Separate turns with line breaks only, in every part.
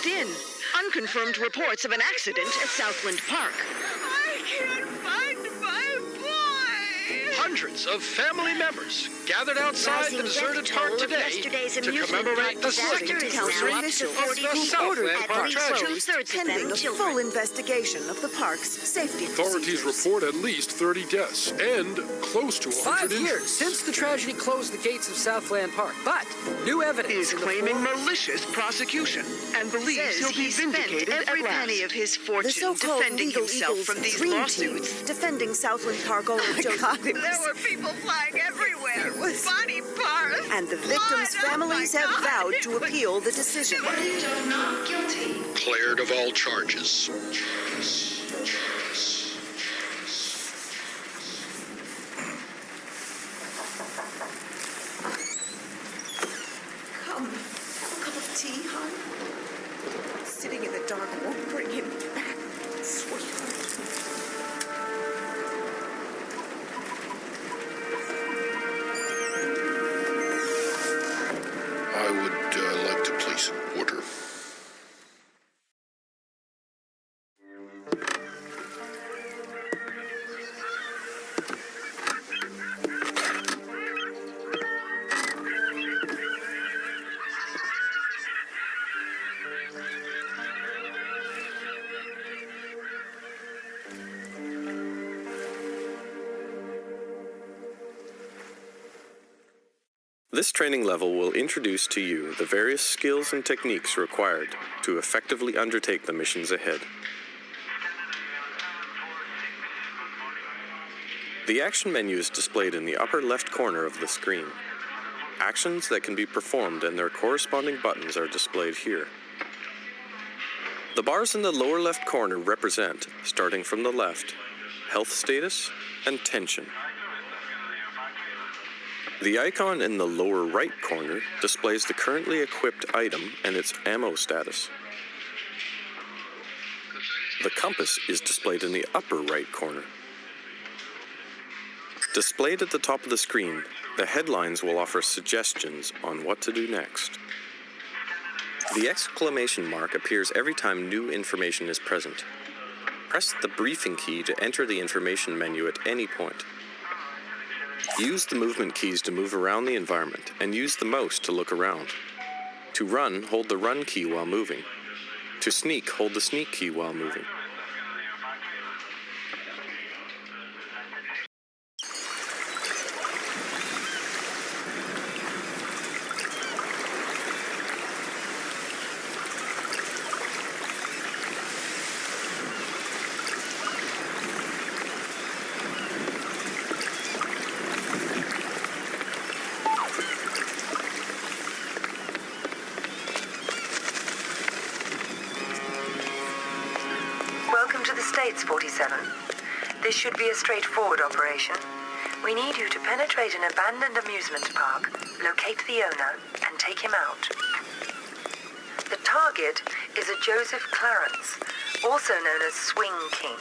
locked in. Unconfirmed reports of an accident at Southland Park.
I can't find my boy!
Hundreds of family members gathered outside the deserted park today to commemorate the second anniversary of the Southland Park tragedy.
Pending a full investigation of the park's safety
Authorities report at least 30 deaths and close to 100
5 years since the tragedy closed the gates of Southland Park, but new evidence
He is claiming malicious prosecution and believes he'll be vindicated every penny of his fortune defending himself from these lawsuits.
Defending Southland Park owner Joseph.
There were people flying everywhere. Body parts.
And the victims' families have vowed to appeal the decision.
Not guilty.
Cleared of all charges.
Come, have a cup of tea, hon. Sitting in the dark won't bring him back, sweetheart.
I would like to place an order.
This training level will introduce to you the various skills and techniques required to effectively undertake the missions ahead. The action menu is displayed in the upper left corner of the screen. Actions that can be performed and their corresponding buttons are displayed here. The bars in the lower left corner represent, starting from the left, health status and tension. The icon in the lower right corner displays the currently equipped item and its ammo status. The compass is displayed in the upper right corner. Displayed at the top of the screen, the headlines will offer suggestions on what to do next. The exclamation mark appears every time new information is present. Press the briefing key to enter the information menu at any point. Use the movement keys to move around the environment, and use the mouse to look around. To run, hold the run key while moving. To sneak, hold the sneak key while moving.
States 47. This should be a straightforward operation. We need you to penetrate an abandoned amusement park, locate the owner, and take him out. The target is a Joseph Clarence, also known as Swing King.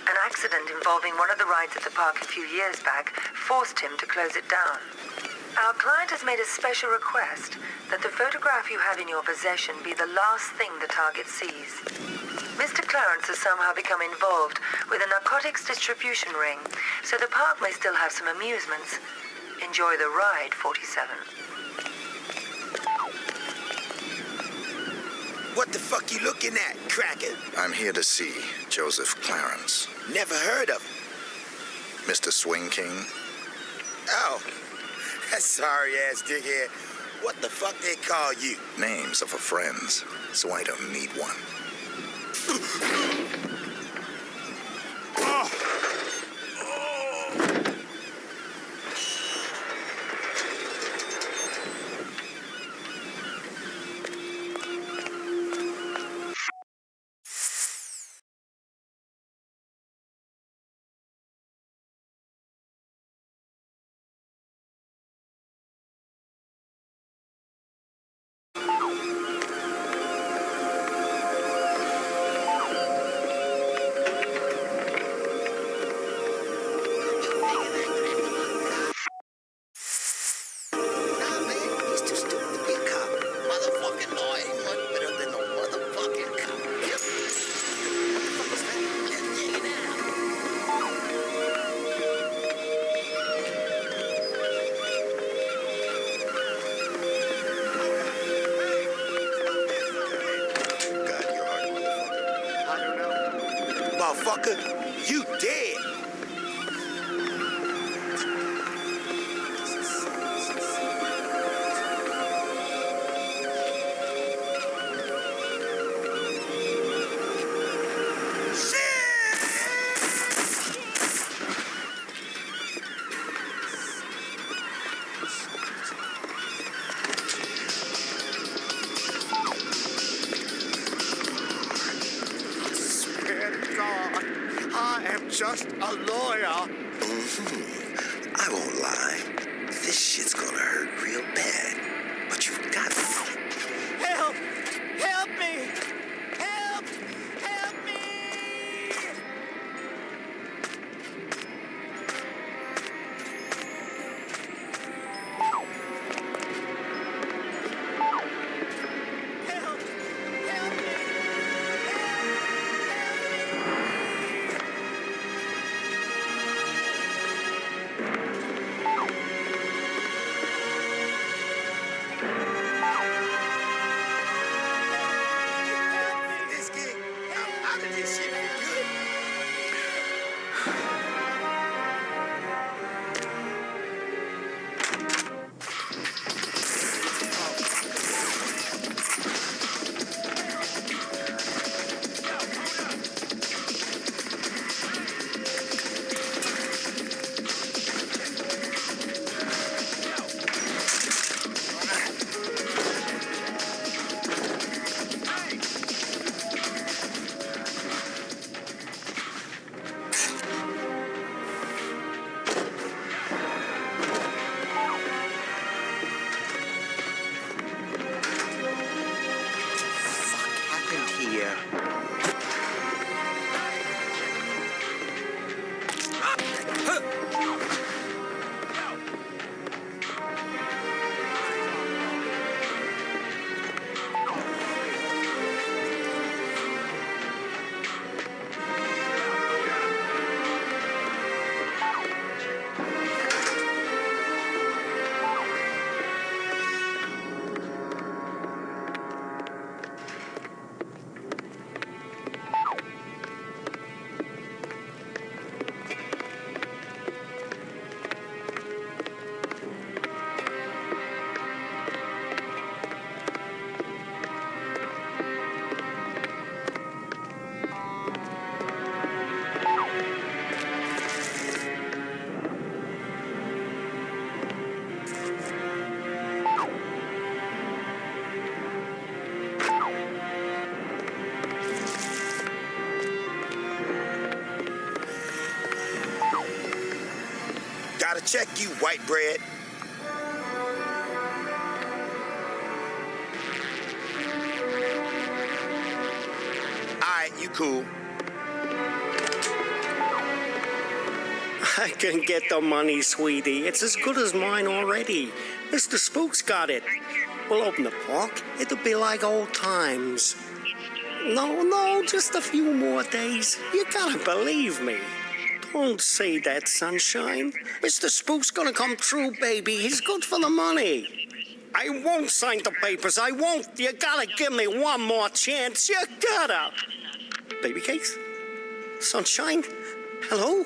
An accident involving one of the rides at the park a few years back forced him to close it down. Our client has made a special request that the photograph you have in your possession be the last thing the target sees. Mr. Clarence has somehow become involved with a narcotics distribution ring, so the park may still have some amusements. Enjoy the ride, 47.
What the fuck you looking at, cracker?
I'm here to see Joseph Clarence.
Never heard of him.
Mr. Swing King?
Oh, that sorry-ass dickhead. What the fuck they call you?
Names are for friends, so I don't need one.
motherfucker. You dead.
Just a lawyer.
I won't lie. This shit's gonna hurt real bad. But you've got to.
Help! Help me! Help! Help me! Help! Help me!
Gotta check you, white bread. Alright, you cool.
I can get the money, sweetie. It's as good as mine already. Mr. Spook's got it. We'll open the park. It'll be like old times. No, just a few more days. You gotta believe me. Don't say that, sunshine. Mr. Spook's gonna come through, baby. He's good for the money. I won't sign the papers. I won't. You gotta give me one more chance. You gotta. Baby cakes? Sunshine? Hello?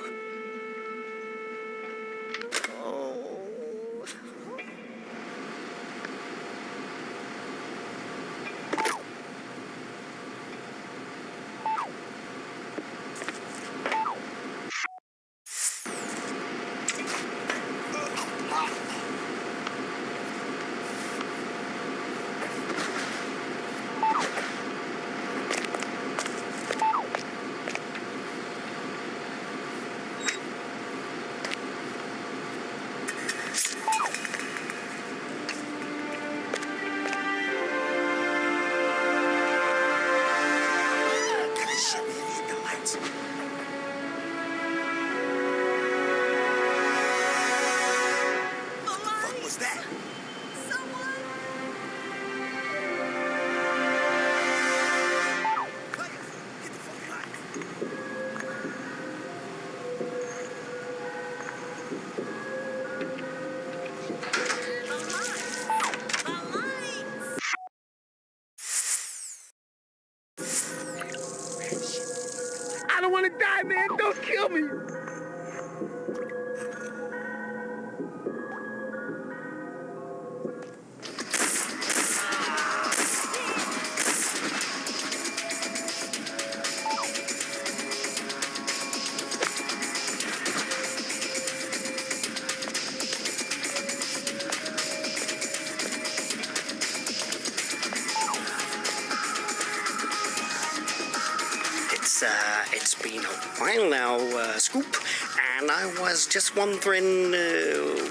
die, man. Don't kill me.
It's been a while now, Scoop, and I was just wondering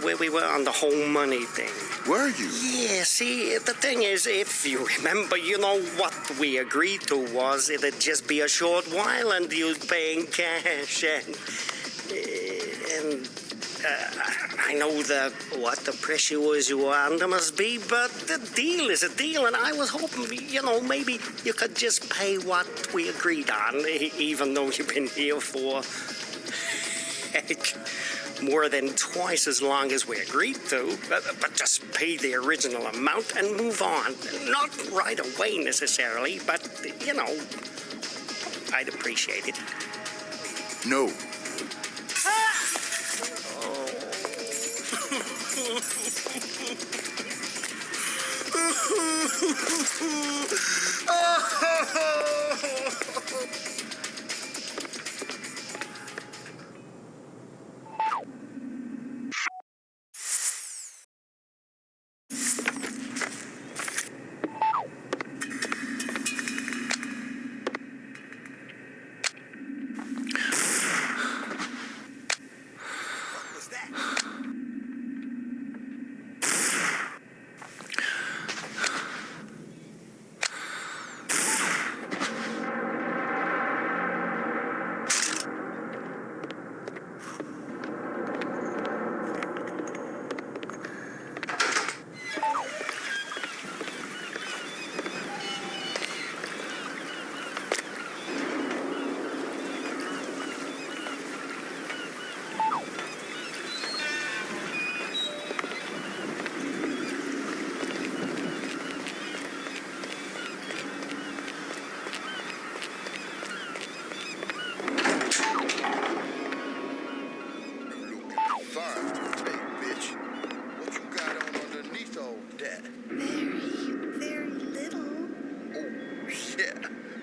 where we were on the whole money thing.
Were you?
Yeah, see, the thing is, if you remember, you know, what we agreed to was it'd just be a short while and you'd pay in cash, and I know the pressure was you under must be, but the deal is a deal, and I was hoping, you know, maybe you could just pay what we agreed on, even though you've been here for, heck, more than twice as long as we agreed to, but just pay the original amount and move on. Not right away necessarily, but, you know, I'd appreciate it.
No.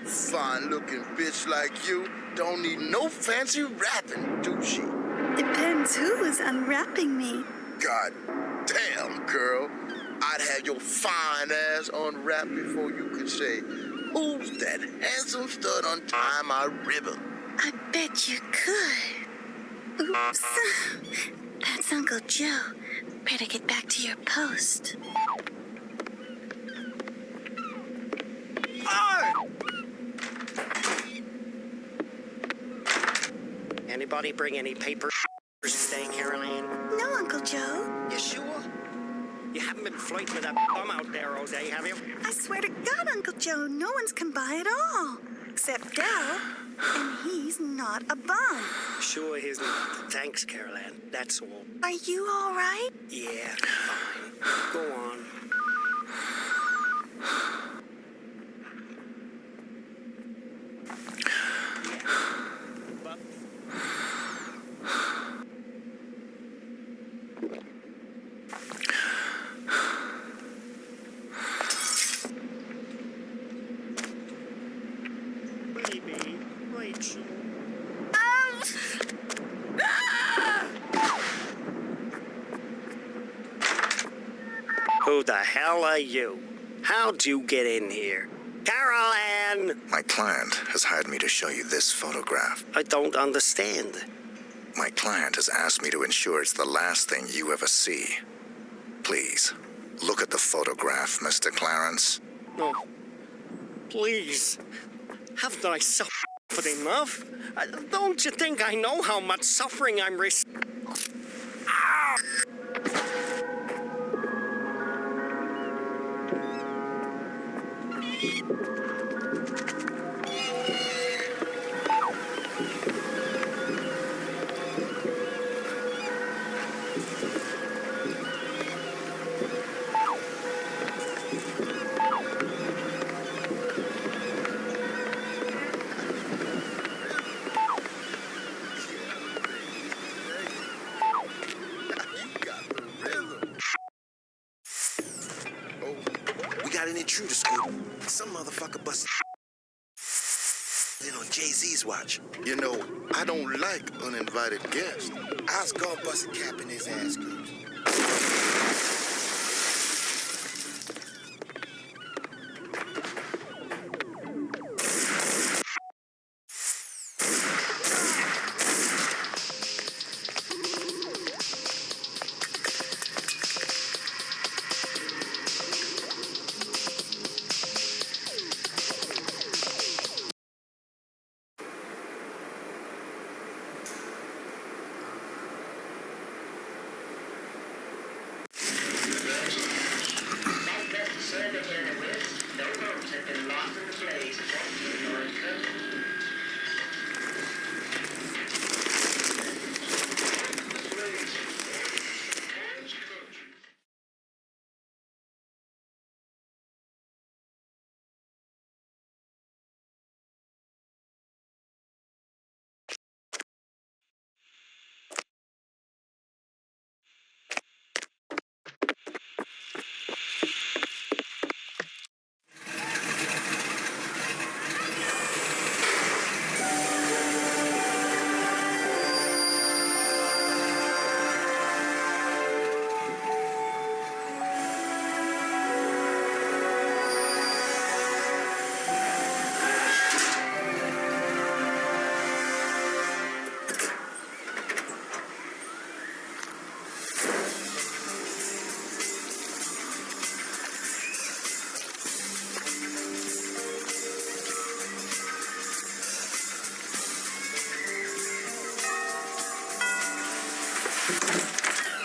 Fine-looking bitch like you don't need no fancy wrapping, do she?
Depends who is unwrapping me.
God damn, girl. I'd have your fine ass unwrapped before you could say, who's that handsome stud untying my ribbon?
I bet you could. Oops. That's Uncle Joe. Better get back to your post.
Anybody bring any papers today, Caroline?
No, Uncle Joe.
You sure? You haven't been flirting with that bum out there all day, have you?
I swear to God, Uncle Joe, no one's come by at all. Except Dell. And he's not a bum.
Sure he isn't. Thanks, Caroline. That's all.
Are you all right?
Yeah, fine. Go on. Who the hell are you? How'd you get in here? Caroline!
My client has hired me to show you this photograph.
I don't understand.
My client has asked me to ensure it's the last thing you ever see. Please, look at the photograph, Mr. Clarence.
No. Please. Haven't I suffered enough? Don't you think I know how much suffering I'm risking? Ah!
got an intruder, Scoop. Some motherfucker busted in on Jay-Z's watch. You know, I don't like uninvited guests. I was gonna bust a cap in his ass, Scoop.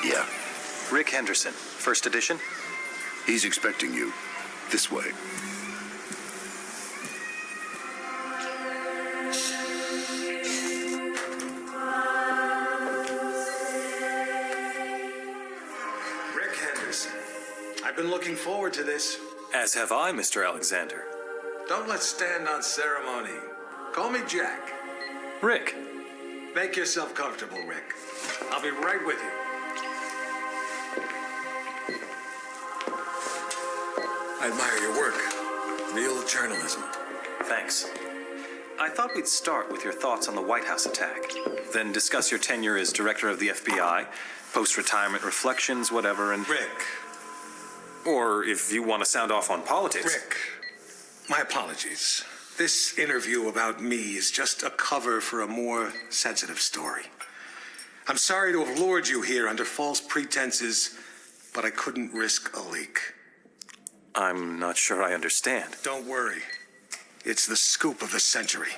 Yeah. Rick Henderson, first edition?
He's expecting you. This way.
Rick Henderson. I've been looking forward to this.
As have I, Mr. Alexander.
Don't let's stand on ceremony. Call me Jack.
Rick.
Make yourself comfortable, Rick. I'll be right with you. I admire your work. Real journalism.
Thanks. I thought we'd start with your thoughts on the White House attack, then discuss your tenure as director of the FBI, post-retirement reflections, whatever, and...
Rick.
Or if you want to sound off on politics.
Rick, my apologies. This interview about me is just a cover for a more sensitive story. I'm sorry to have lured you here under false pretenses, but I couldn't risk a leak.
I'm not sure I understand.
Don't worry. It's the scoop of the century.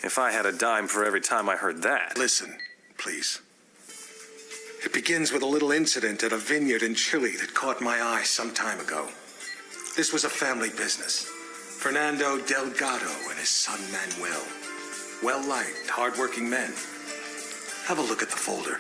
If I had a dime for every time I heard that...
Listen, please. It begins with a little incident at a vineyard in Chile that caught my eye some time ago. This was a family business. Fernando Delgado and his son Manuel. Well-liked, hard-working men. Have a look at the folder.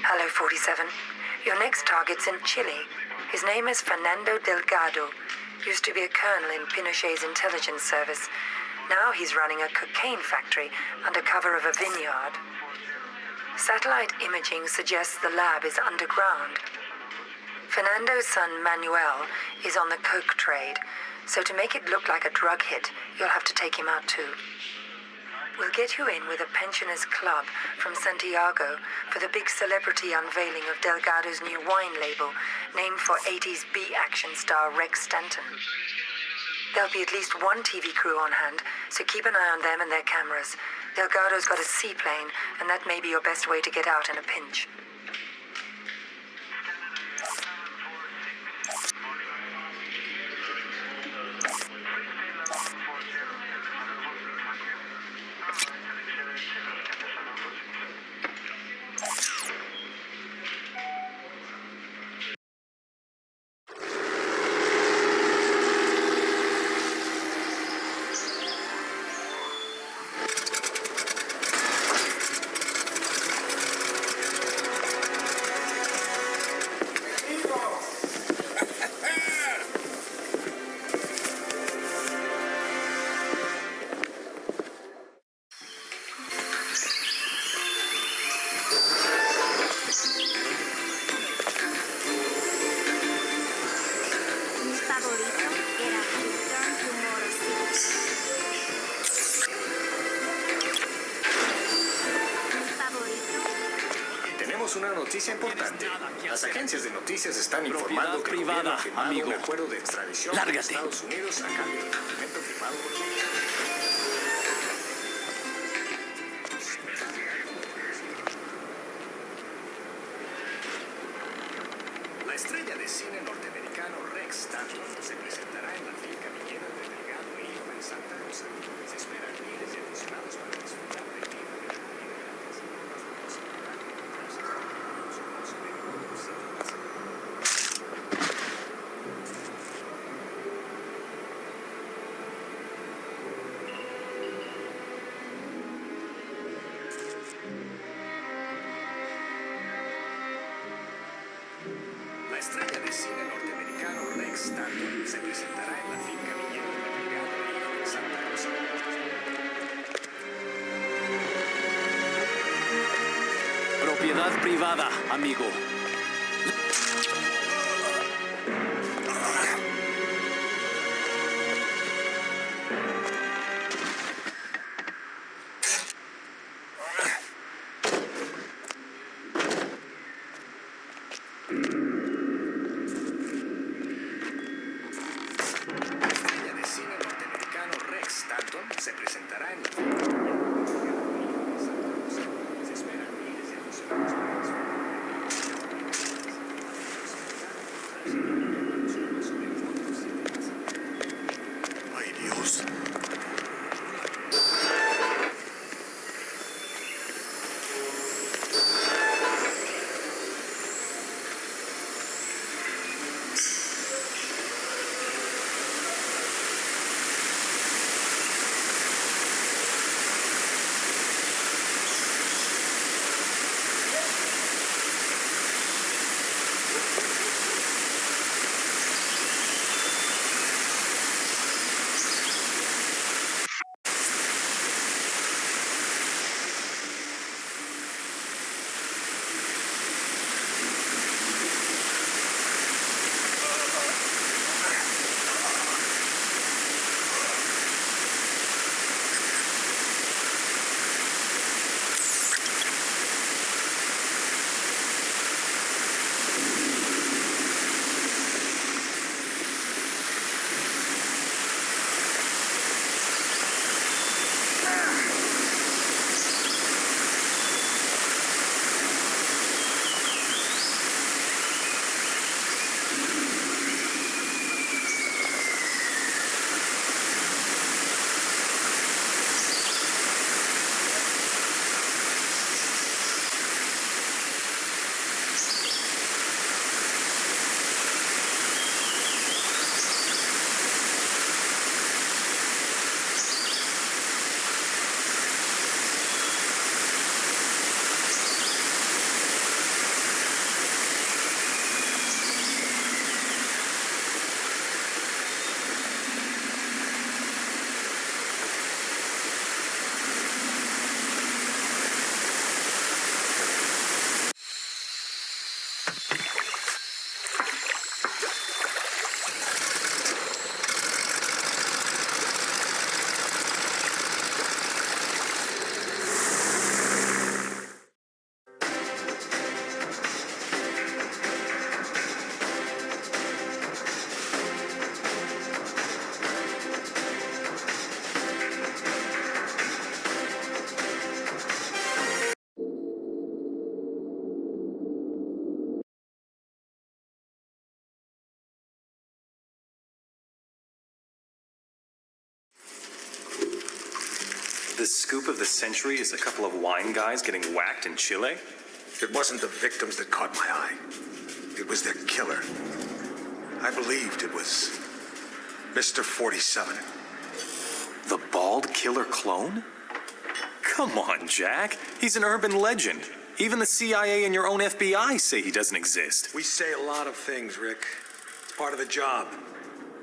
Hello, 47. Your next target's in Chile. His name is Fernando Delgado. Used to be a colonel in Pinochet's intelligence service. Now he's running a cocaine factory under cover of a vineyard. Satellite imaging suggests the lab is underground. Fernando's son Manuel is on the coke trade, so to make it look like a drug hit, you'll have to take him out too. We'll get you in with a pensioners club from Santiago for the big celebrity unveiling of Delgado's new wine label, named for 80s B-action star Rex Stanton. There'll be at least one TV crew on hand, so keep an eye on them and their cameras. Delgado's got a seaplane, and that may be your best way to get out in a pinch.
Tenemos una noticia importante. Las agencias de noticias están informando que el gobierno ha firmado un acuerdo de extradición con Estados Unidos a cambio del documento firmado por... La estrella de cine norteamericano Rex Stanton se presentará en la finca minera de Delgado e Hijo en Santa Rosa. Se esperan miles de aficionados para disfrutar de vida de la comunidad. La estrella de cine norteamericano Rex Stanton se presentará en la finca minera de Delgado e Hijo en Santa Rosa.
Propiedad privada, amigo.
Se presentará en la finca minera de Delgado e Hijo en Santa Rosa. Se esperan miles de aficionados para disfrutar.
Ay, Dios.
The scoop of the century is a couple of wine guys getting whacked in Chile?
It wasn't the victims that caught my eye. It was their killer. I believed it was Mr. 47.
The bald killer clone? Come on, Jack. He's an urban legend. Even the CIA and your own FBI say he doesn't exist.
We say a lot of things, Rick. It's part of the job.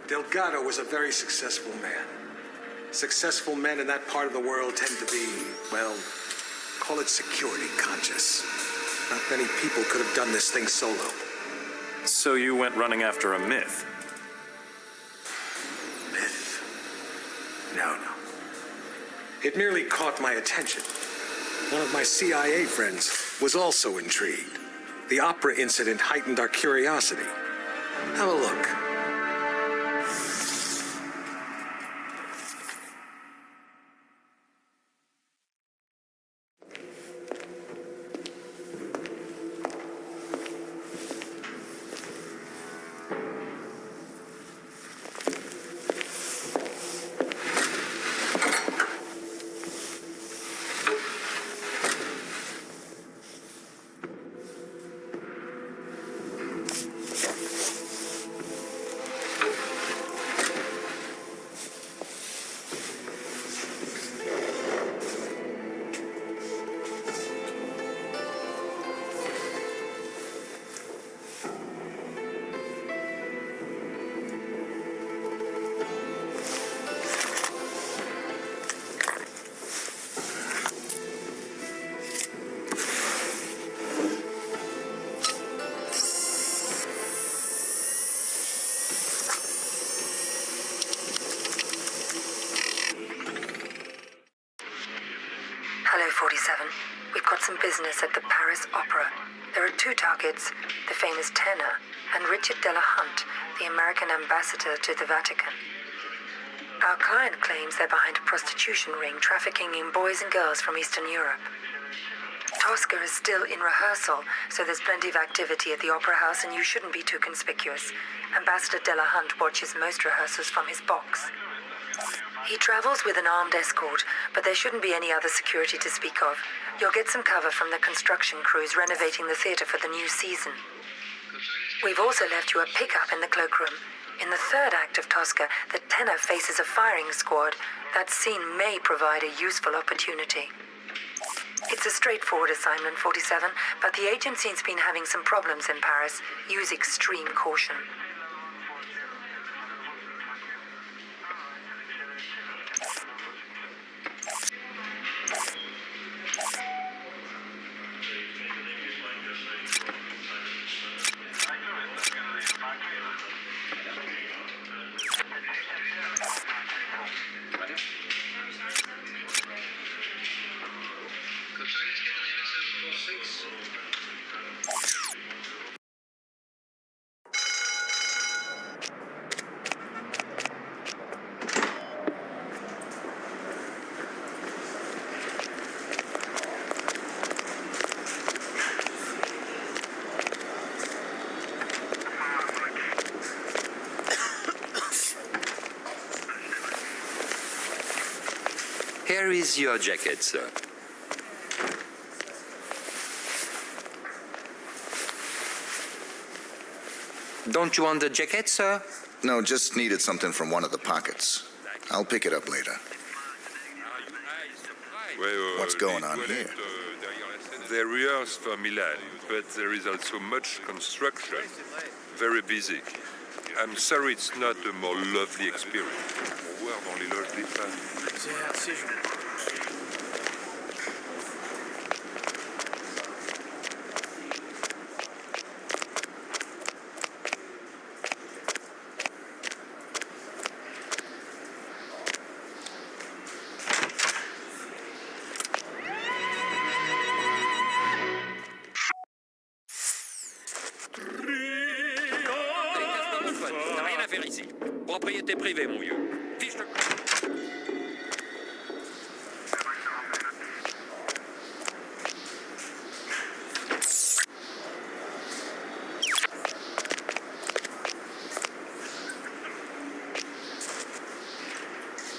Delgado was a very successful man. Successful men in that part of the world tend to be, well, call it security conscious. Not many people could have done this thing solo.
So you went running after a myth?
Myth? No. It merely caught my attention. One of my CIA friends was also intrigued. The opera incident heightened our curiosity. Have a look.
Hello, 47. We've got some business at the Paris Opera. There are two targets, the famous tenor and Richard Delahunt, the American ambassador to the Vatican. Our client claims they're behind a prostitution ring trafficking in boys and girls from Eastern Europe. Tosca is still in rehearsal, so there's plenty of activity at the Opera House and you shouldn't be too conspicuous. Ambassador Delahunt watches most rehearsals from his box. He travels with an armed escort, but there shouldn't be any other security to speak of. You'll get some cover from the construction crews renovating the theater for the new season. We've also left you a pickup in the cloakroom. In the third act of Tosca, the tenor faces a firing squad. That scene may provide a useful opportunity. It's a straightforward assignment, 47, but the agency's been having some problems in Paris. Use extreme caution.
Here is your jacket, sir. Don't you want the jacket, sir?
No, just needed something from one of the pockets. I'll pick it up later. What's going on here?
They rehearse for Milan, but there is also much construction. Very busy. I'm sorry it's not a more lovely experience. Au revoir dans les loges des femmes.
Propriété privée, mon vieux. Fiche le...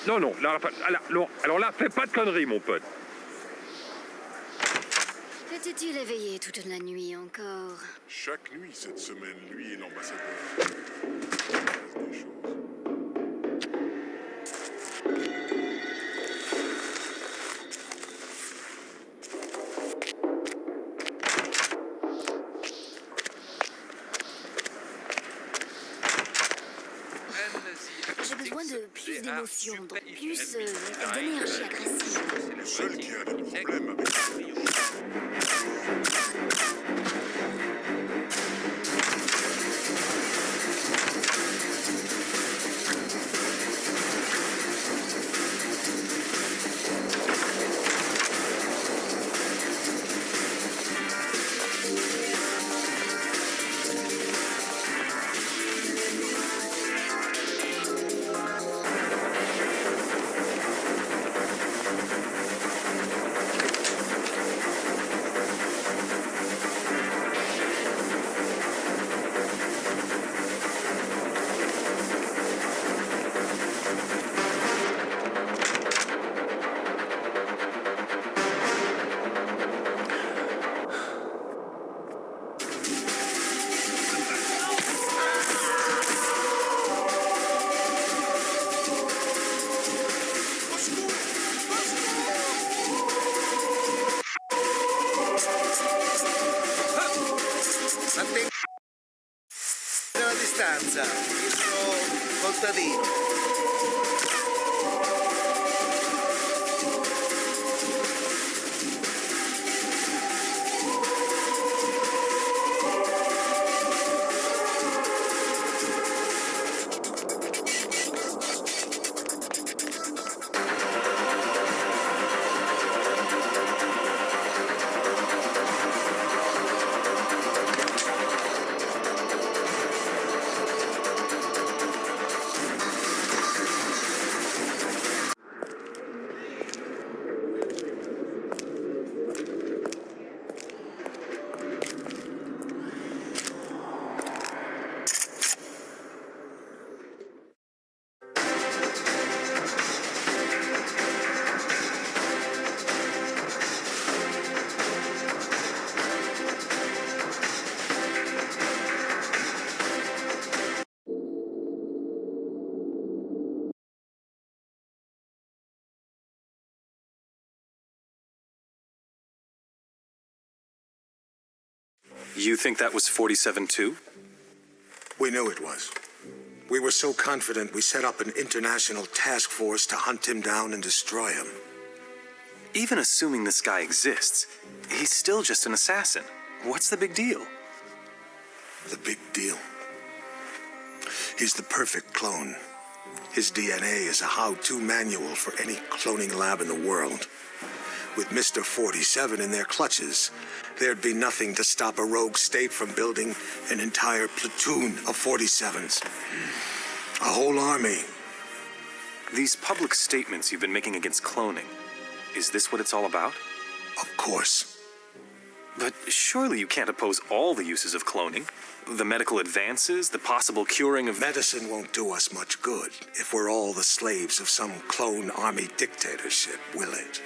Non, non, alors là, fais pas de conneries, mon pote.
Était-il éveillé toute la nuit encore?
Chaque nuit cette semaine, lui et l'ambassadeur.
J'ai besoin de plus d'émotion, donc plus d'énergie agressive.
Le seul qui a des problèmes avec
panza. Questo contadino.
You think that was 47 too?
We knew it was. We were so confident we set up an international task force to hunt him down and destroy him.
Even assuming this guy exists, he's still just an assassin. What's the big deal?
The big deal? He's the perfect clone. His DNA is a how-to manual for any cloning lab in the world. With Mr. 47 in their clutches, there'd be nothing to stop a rogue state from building an entire platoon of 47s. A whole army.
These public statements you've been making against cloning, is this what it's all about?
Of course.
But surely you can't oppose all the uses of cloning. The medical advances, the possible curing of...
Medicine won't do us much good if we're all the slaves of some clone army dictatorship, will it?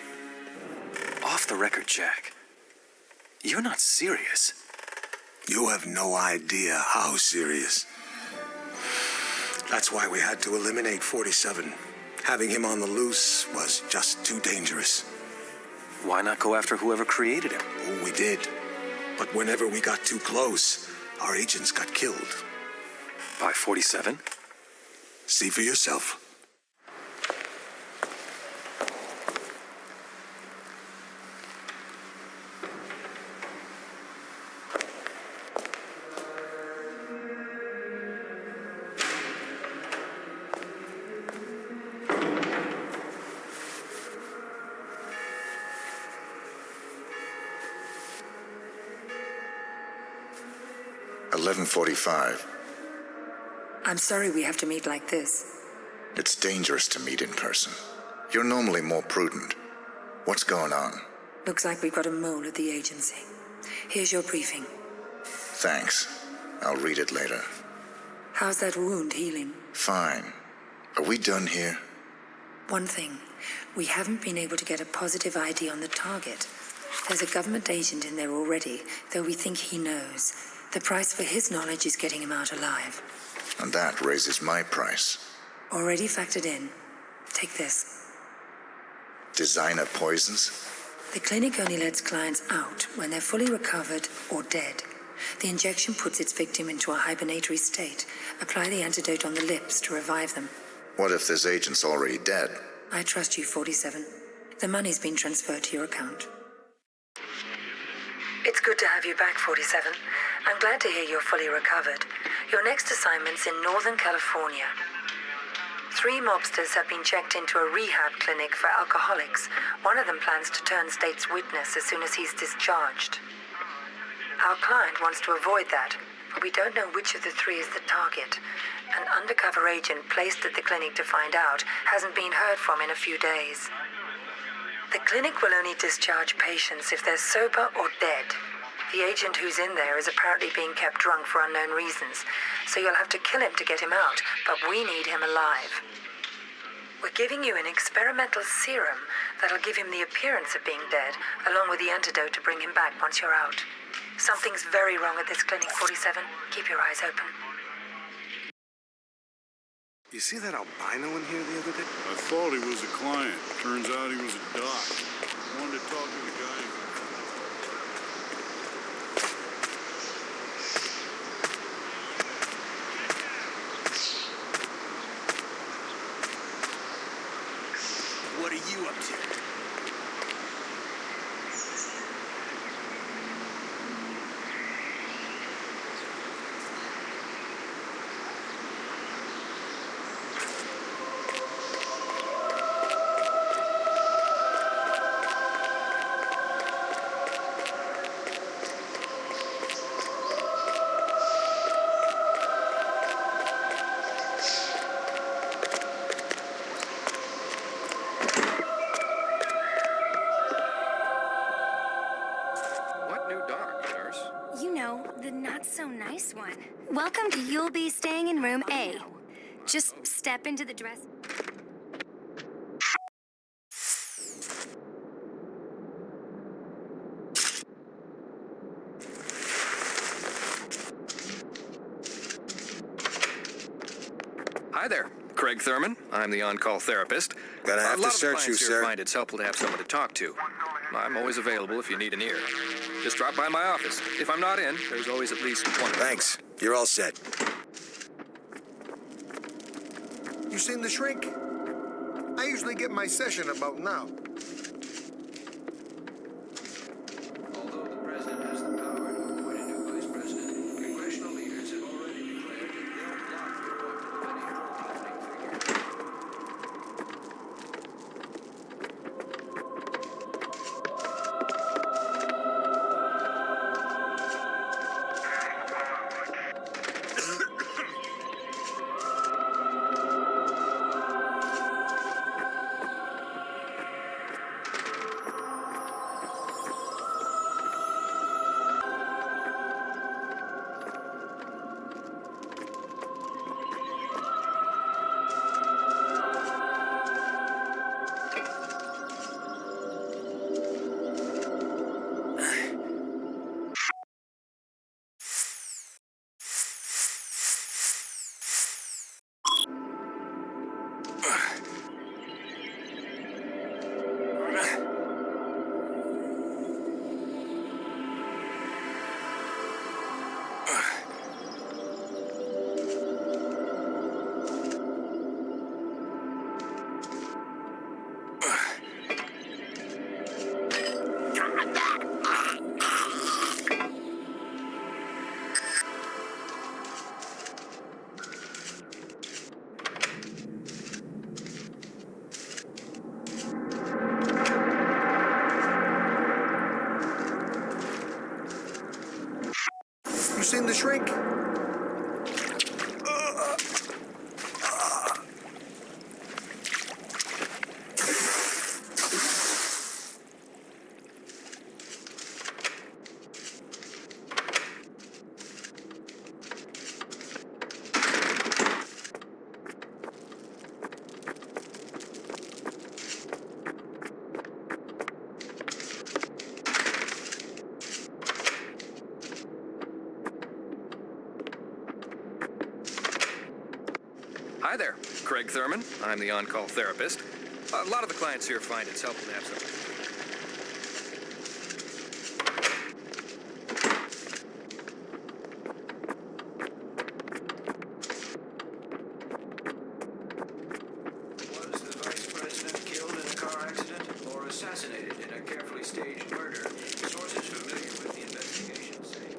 Off the record, Jack. You're not serious.
You have no idea how serious. That's why we had to eliminate 47. Having him on the loose was just too dangerous.
Why not go after whoever created him?
Oh, we did. But whenever we got too close, our agents got killed.
By 47?
See for yourself. .45.
I'm sorry we have to meet like this.
It's dangerous to meet in person. You're normally more prudent. What's going on?
Looks like we've got a mole at the agency. Here's your briefing.
Thanks. I'll read it later.
How's that wound healing?
Fine. Are we done here?
One thing. We haven't been able to get a positive ID on the target. There's a government agent in there already, though we think he knows. The price for his knowledge is getting him out alive.
And that raises my price.
Already factored in. Take this.
Designer poisons?
The clinic only lets clients out when they're fully recovered or dead. The injection puts its victim into a hibernatory state. Apply the antidote on the lips to revive them.
What if this agent's already dead?
I trust you, 47. The money's been transferred to your account. It's good to have you back, 47. I'm glad to hear you're fully recovered. Your next assignment's in Northern California. 3 mobsters have been checked into a rehab clinic for alcoholics. One of them plans to turn state's witness as soon as he's discharged. Our client wants to avoid that, but we don't know which of the 3 is the target. An undercover agent placed at the clinic to find out hasn't been heard from in a few days. The clinic will only discharge patients if they're sober or dead. The agent who's in there is apparently being kept drunk for unknown reasons, so you'll have to kill him to get him out, but we need him alive. We're giving you an experimental serum that'll give him the appearance of being dead, along with the antidote to bring him back once you're out. Something's very wrong at this clinic, 47. Keep your eyes open.
You see that albino in here the other day?
I thought he was a client. Turns out he was a doc. I wanted to talk to the guy.
not so nice one. Welcome to You'll Be Staying in Room A. Just step into the dress.
Hi there, Craig Thurman. I'm the on-call therapist.
Gonna have to search you, sir.
Find it's helpful to have someone to talk to. I'm always available if you need an ear. Just drop by my office. If I'm not in, there's always at least one.
Thanks. You're all set.
You seen the shrink? I usually get my session about now.
Although the president has the power to appoint a new vice president, congressional leaders have already declared that they'll block the appointment of any pro-Clinton figure.
You seen the shrink?
Hi there, Craig Thurman. I'm the on-call therapist. A lot of the clients here find it's helpful to have someone.
Was the vice president killed in a car accident or assassinated in a carefully staged murder? Sources familiar with the investigation say.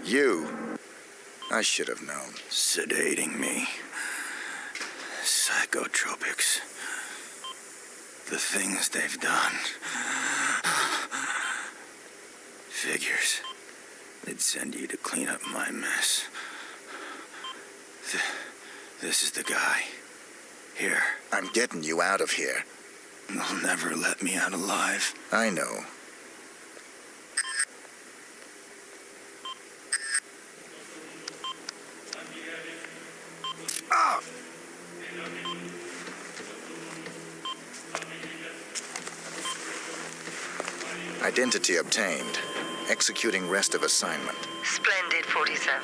You. I should have known.
Sedating me. Psychotropics. The things they've done. Figures. They'd send you to clean up my mess. This is the guy. Here.
I'm getting you out of here.
They'll never let me out alive.
I know. Identity obtained. Executing rest of assignment.
Splendid, 47.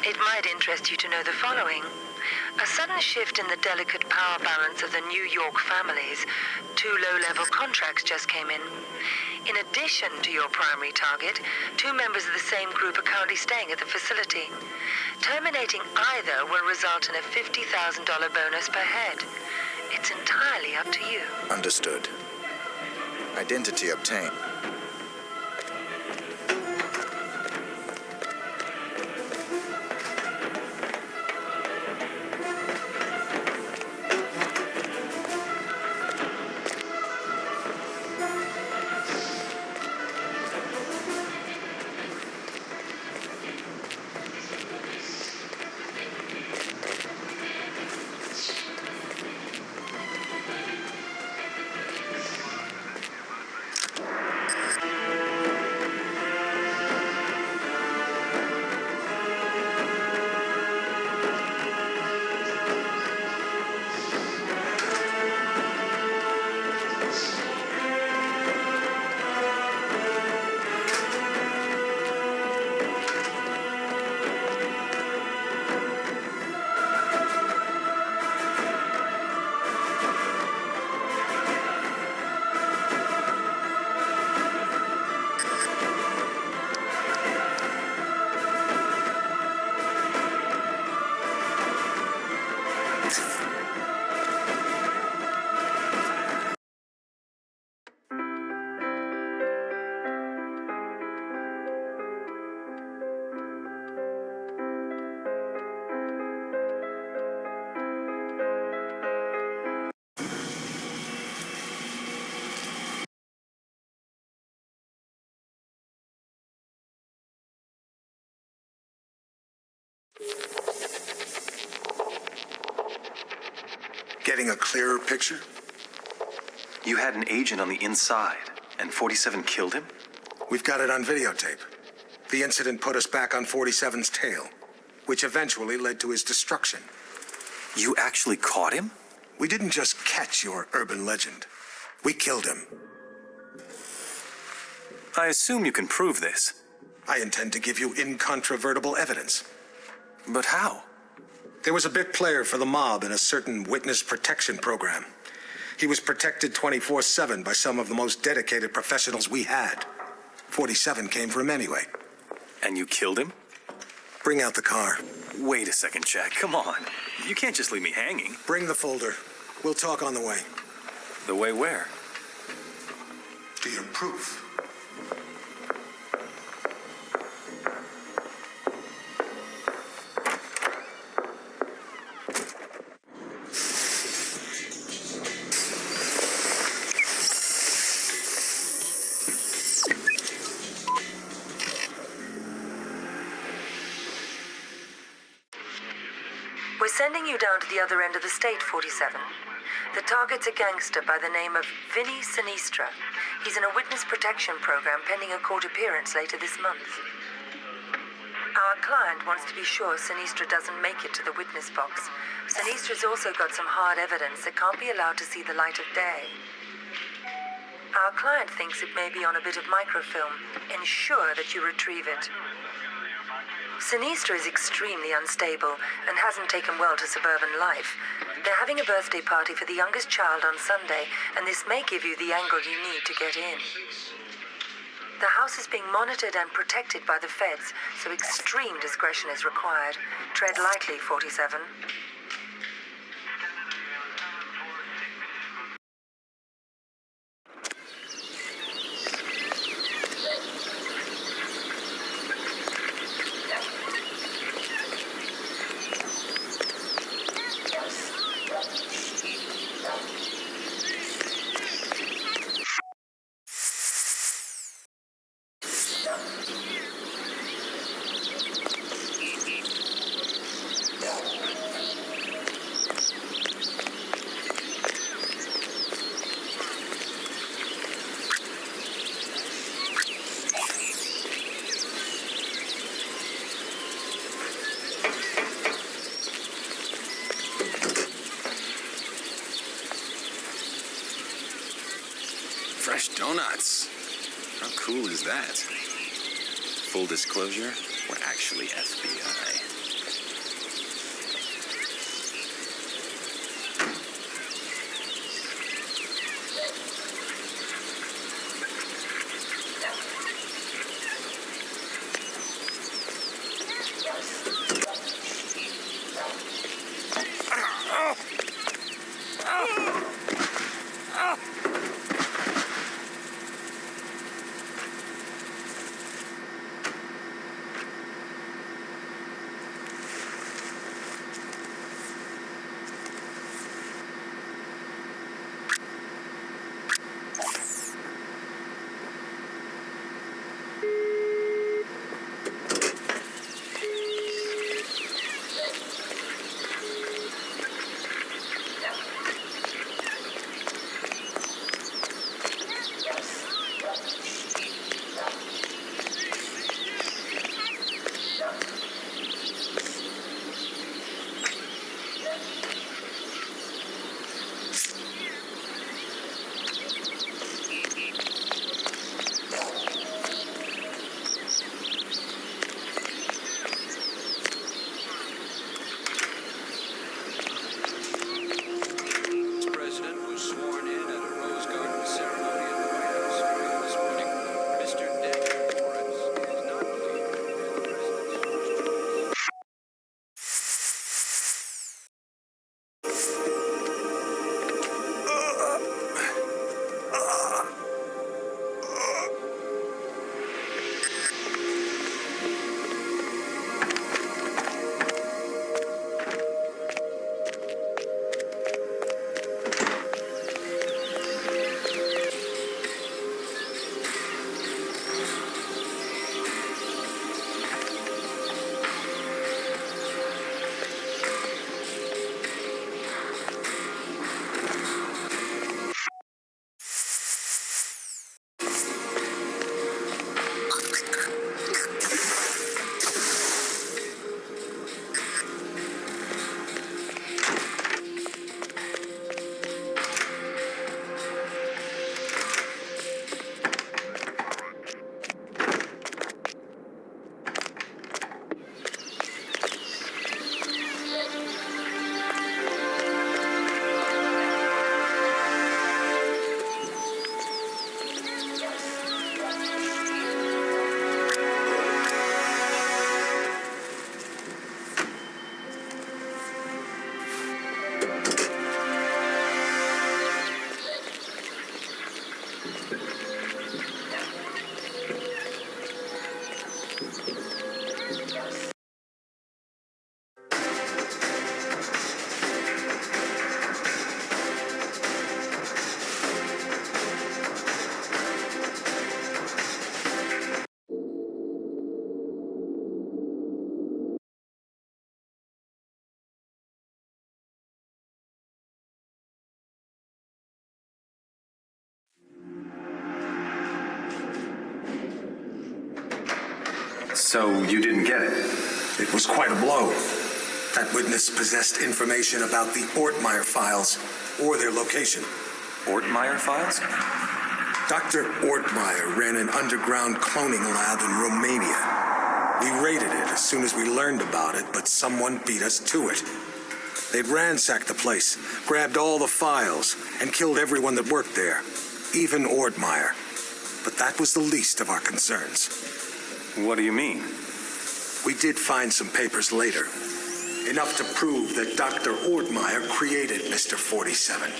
It might interest you to know the following. A sudden shift in the delicate power balance of the New York families. 2 low-level contracts just came in. In addition to your primary target, 2 members of the same group are currently staying at the facility. Terminating either will result in a $50,000 bonus per head. It's entirely up to you.
Understood. Identity obtained.
Getting a clearer picture?
You had an agent on the inside, and 47 killed him?
We've got it on videotape. The incident put us back on 47's tail, which eventually led to his destruction.
You actually caught him?
We didn't just catch your urban legend. We killed him.
I assume you can prove this.
I intend to give you incontrovertible evidence.
But how?
There was a big player for the mob in a certain witness protection program. He was protected 24/7 by some of the most dedicated professionals we had. 47 came for him anyway.
And you killed him?
Bring out the car.
Wait a second, Jack. Come on. You can't just leave me hanging.
Bring the folder. We'll talk on the way.
The way where?
To your proof.
We're sending you down to the other end of the state, 47. The target's a gangster by the name of Vinny Sinistra. He's in a witness protection program pending a court appearance later this month. Our client wants to be sure Sinistra doesn't make it to the witness box. Sinistra's also got some hard evidence that can't be allowed to see the light of day. Our client thinks it may be on a bit of microfilm. Ensure that you retrieve it. Sinistra is extremely unstable and hasn't taken well to suburban life. They're having a birthday party for the youngest child on Sunday, and this may give you the angle you need to get in. The house is being monitored and protected by the feds, so extreme discretion is required. Tread lightly, 47.
Fresh donuts. How cool is that? Full disclosure, we're actually FBI.
So you didn't get it?
It was quite a blow. That witness possessed information about the Ortmeyer files or their location.
Ortmeyer files?
Dr. Ortmeyer ran an underground cloning lab in Romania. We raided it as soon as we learned about it, but someone beat us to it. They'd ransacked the place, grabbed all the files, and killed everyone that worked there, even Ortmeyer. But that was the least of our concerns.
What do you mean?
We did find some papers later, enough to prove that Dr. Ortmeyer created Mr. 47.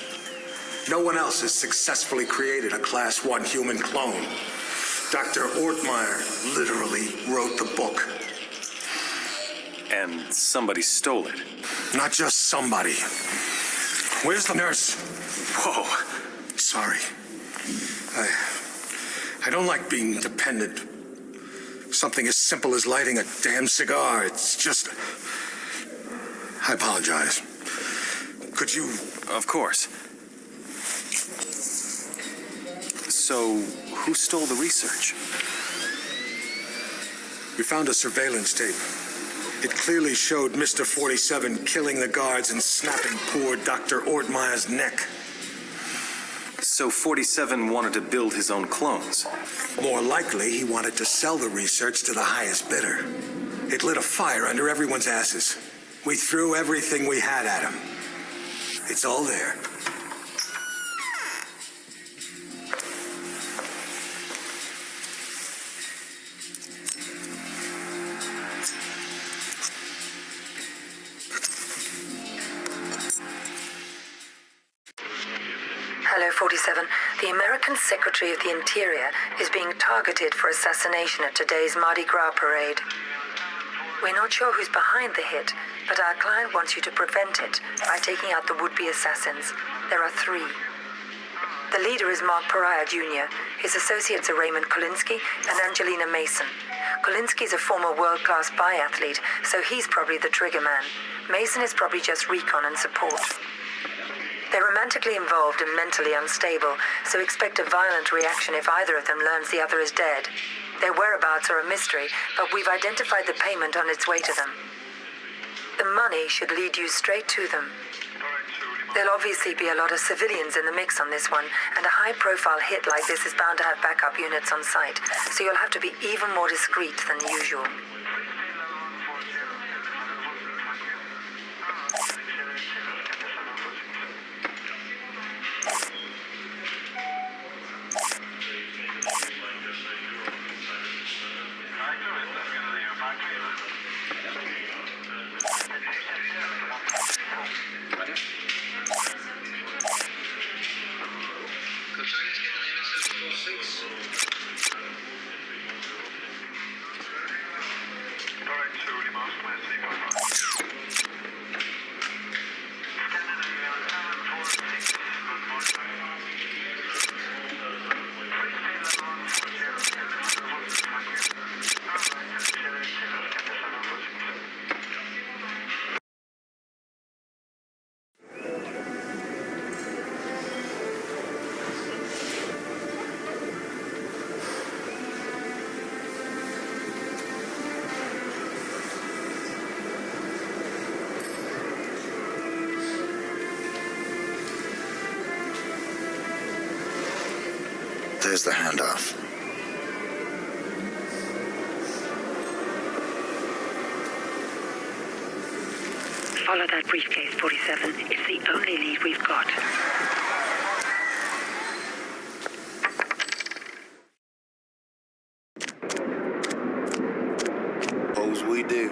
No one else has successfully created a Class 1 human clone. Dr. Ortmeyer literally wrote the book.
And somebody stole it.
Not just somebody. Where's the nurse? Whoa. Sorry. I don't like being dependent. Something as simple as lighting a damn cigar. It's just... I apologize. Could you...
Of course. So, who stole the research?
We found a surveillance tape. It clearly showed Mr. 47 killing the guards and snapping poor Dr. Ortmeyer's neck.
So 47 wanted to build his own clones?
More likely, he wanted to sell the research to the highest bidder. It lit a fire under everyone's asses. We threw everything we had at him. It's all there.
Hello, 47. The American Secretary of the Interior is being targeted for assassination at today's Mardi Gras parade. We're not sure who's behind the hit, but our client wants you to prevent it by taking out the would-be assassins. There are 3. The leader is Mark Pariah Jr. His associates are Raymond Kolinsky and Angelina Mason. Kolinsky's a former world-class biathlete, so he's probably the trigger man. Mason is probably just recon and support. They're romantically involved and mentally unstable, so expect a violent reaction if either of them learns the other is dead. Their whereabouts are a mystery, but we've identified the payment on its way to them. The money should lead you straight to them. There'll obviously be a lot of civilians in the mix on this one, and a high-profile hit like this is bound to have backup units on site, so you'll have to be even more discreet than usual.
There's the handoff.
Follow that briefcase, 47. It's the only lead we've got.
Suppose we do.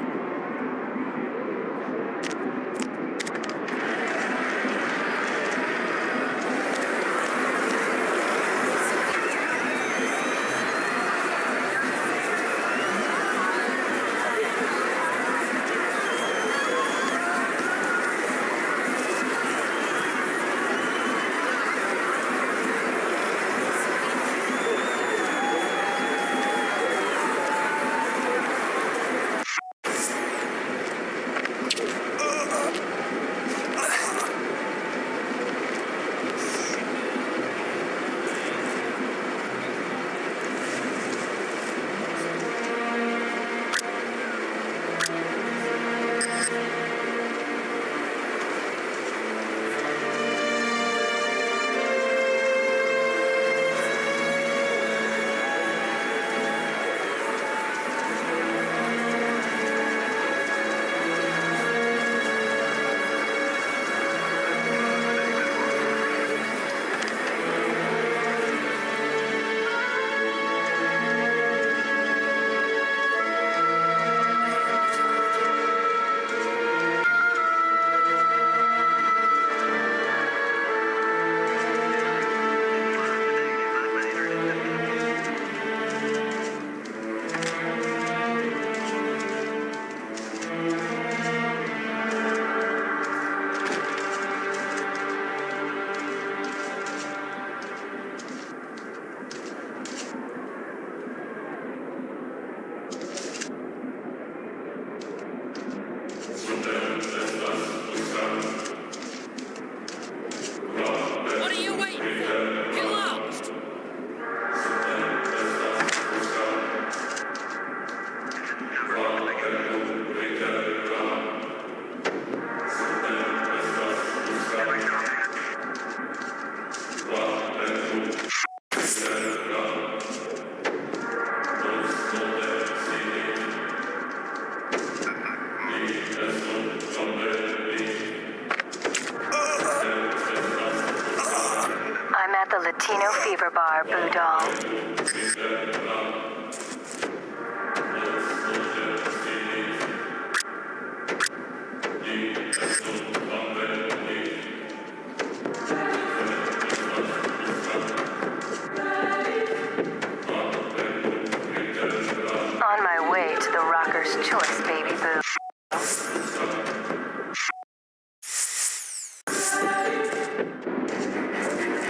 first choice, baby boo.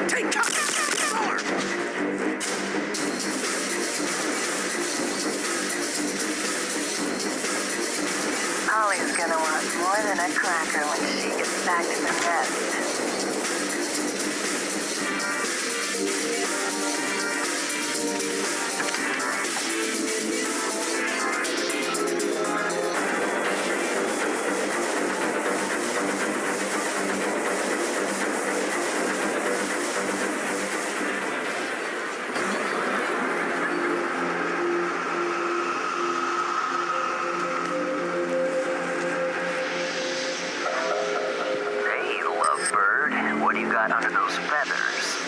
Take cover!
Holly's gonna want more than a cracker when she gets back to the nest.
Under those feathers.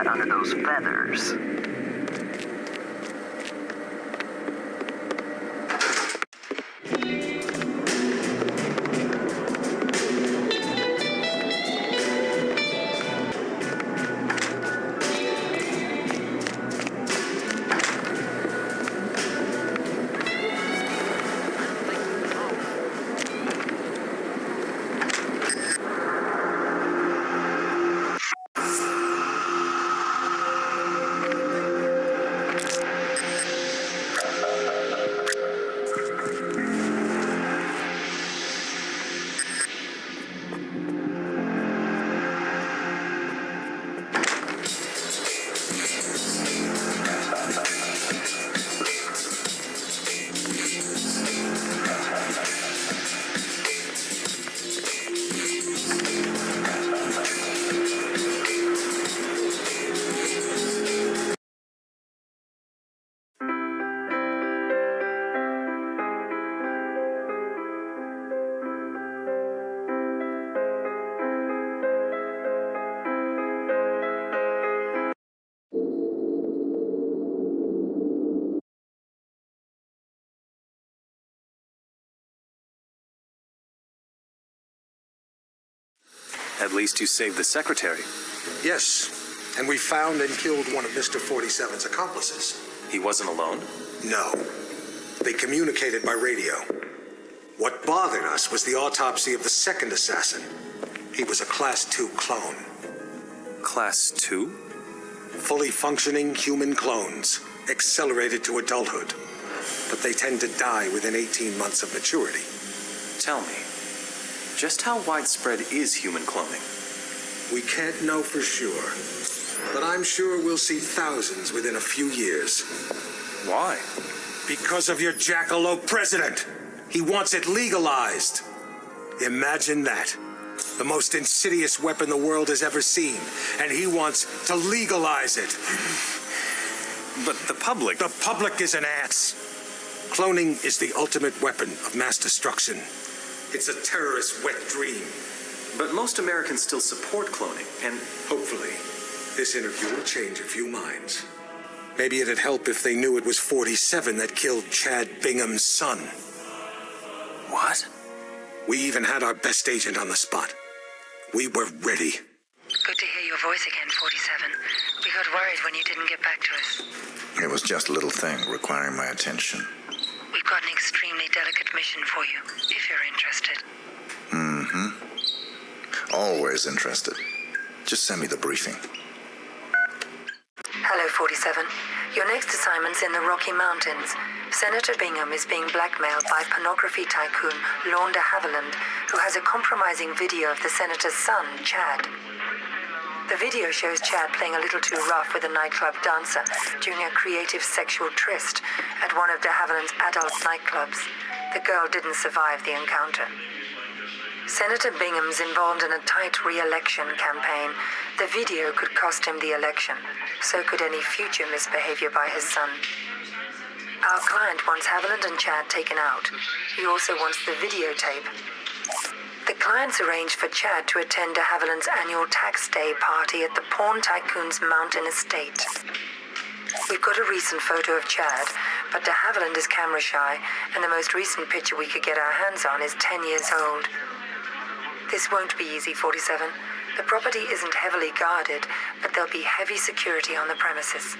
Under those feathers.
At least you saved the secretary.
Yes, and we found and killed one of Mr. 47's accomplices.
He wasn't alone?
No. They communicated by radio. What bothered us was the autopsy of the second assassin. He was a Class 2 clone.
Class 2?
Fully functioning human clones, accelerated to adulthood. But they tend to die within 18 months of maturity.
Tell me, just how widespread is human cloning?
We can't know for sure, but I'm sure we'll see thousands within a few years.
Why?
Because of your jackalope president. He wants it legalized. Imagine that. The most insidious weapon the world has ever seen, and he wants to legalize it.
But the public...
The public is an ass. Cloning is the ultimate weapon of mass destruction. It's a terrorist's wet dream.
But most Americans still support cloning, and...
Hopefully, this interview will change a few minds. Maybe it'd help if they knew it was 47 that killed Chad Bingham's son.
What?
We even had our best agent on the spot. We were ready.
Good to hear your voice again, 47. We got worried when you didn't get back to us.
It was just a little thing requiring my attention.
We've got an extremely delicate mission for you, if you're interested.
Mm-hmm. Always interested. Just send me the briefing.
Hello, 47. Your next assignment's in the Rocky Mountains. Senator Bingham is being blackmailed by pornography tycoon Lorne de Havilland, who has a compromising video of the senator's son, Chad. The video shows Chad playing a little too rough with a nightclub dancer during a creative sexual tryst at one of de Havilland's adult nightclubs. The girl didn't survive the encounter. Senator Bingham's involved in a tight re-election campaign. The video could cost him the election. So could any future misbehavior by his son. Our client wants Haviland and Chad taken out. He also wants the videotape. The client's arranged for Chad to attend de Havilland's annual tax day party at the porn tycoon's mountain estate. We've got a recent photo of Chad, but de Havilland is camera shy, and the most recent picture we could get our hands on is 10 years old. This won't be easy, 47. The property isn't heavily guarded, but there'll be heavy security on the premises.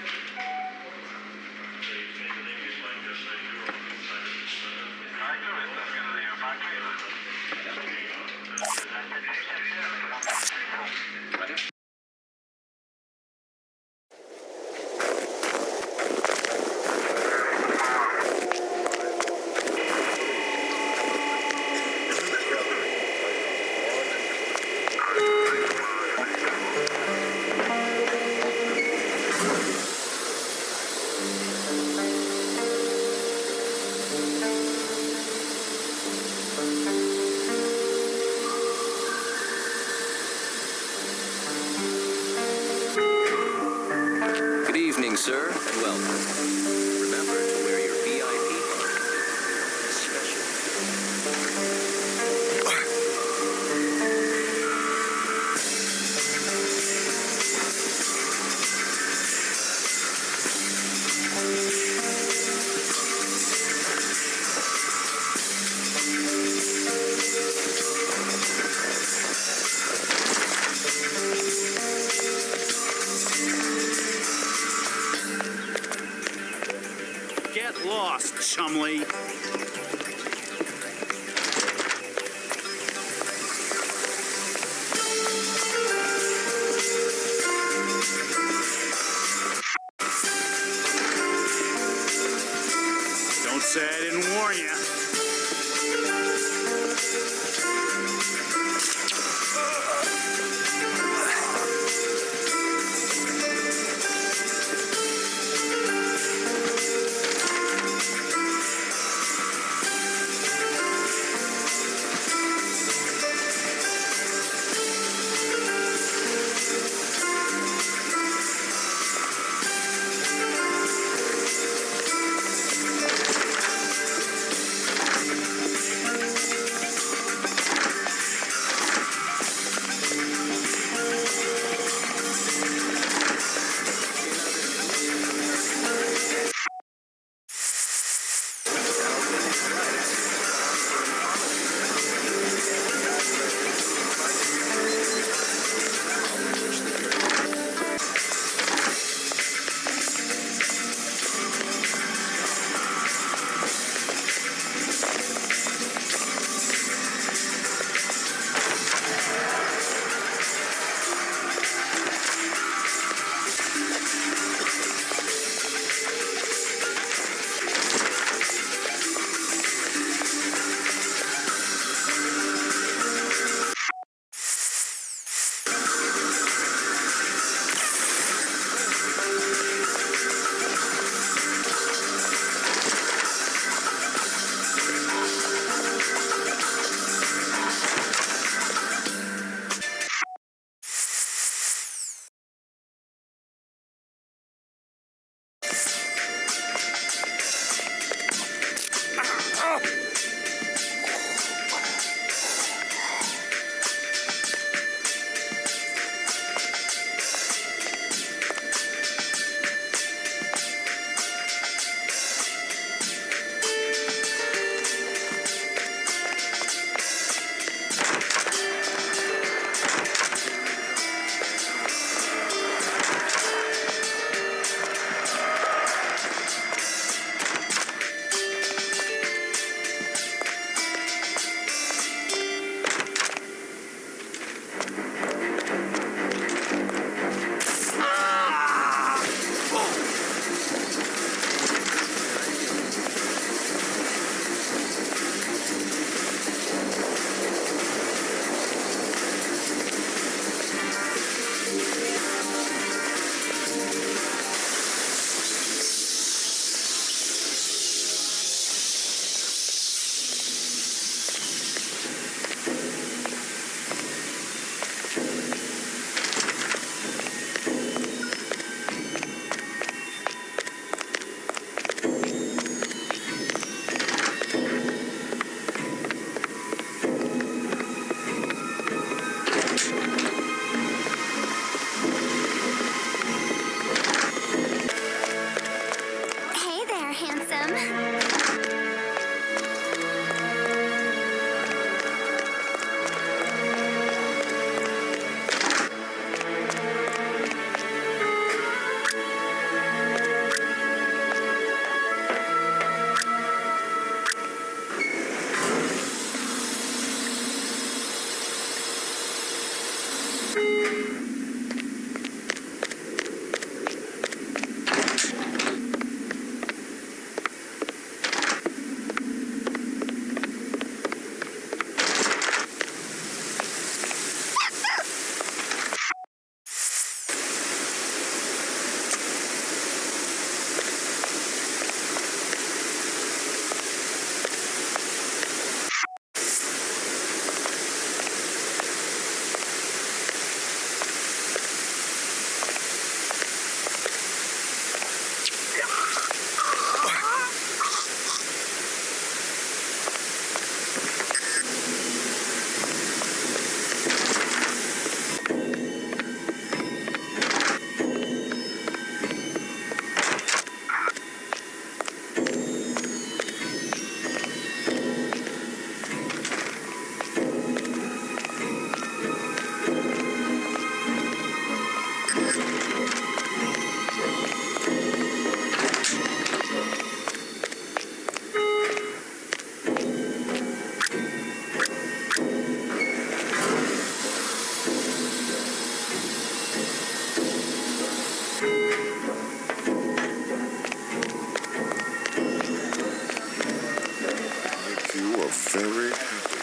You are very happy.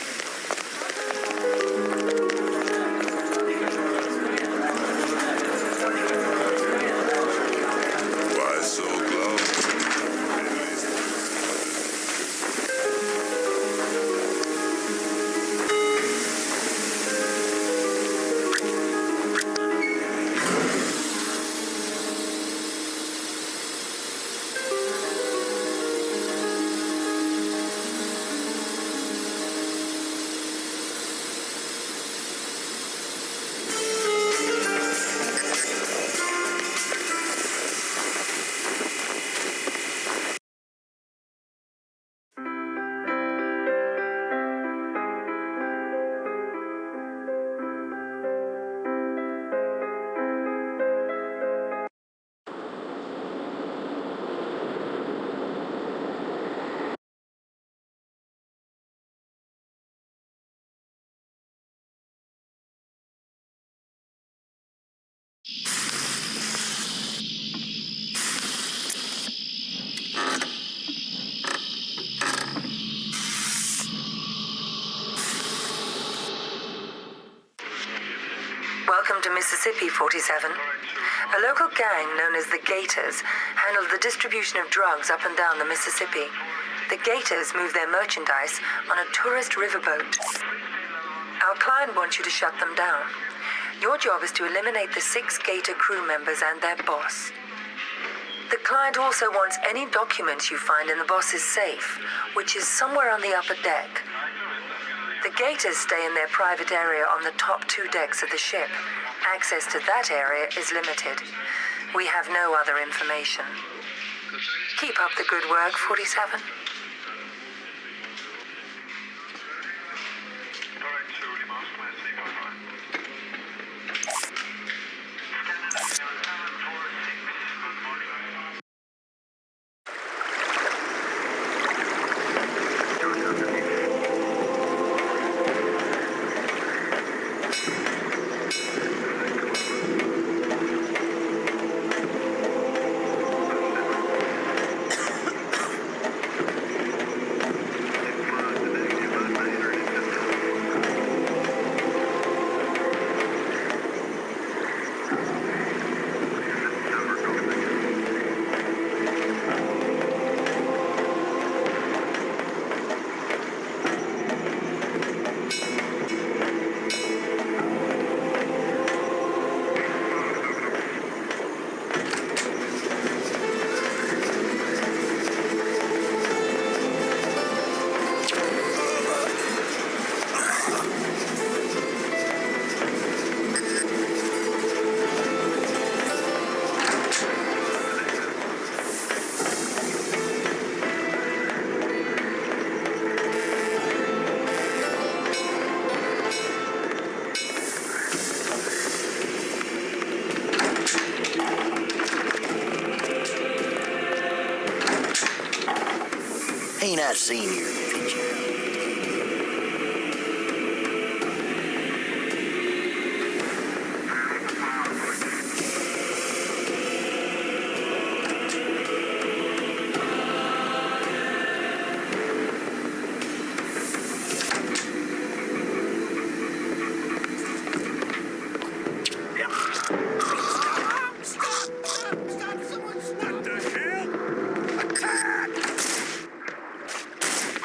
Why so close?
Welcome to Mississippi, 47. A local gang known as the Gators handled the distribution of drugs up and down the Mississippi. The Gators move their merchandise on a tourist riverboat. Our client wants you to shut them down. Your job is to eliminate the 6 Gator crew members and their boss. The client also wants any documents you find in the boss's safe, which is somewhere on the upper deck. The Gators stay in their private area on the top 2 decks of the ship. Access to that area is limited. We have no other information. Keep up the good work, 47.
Ain't I seen your picture?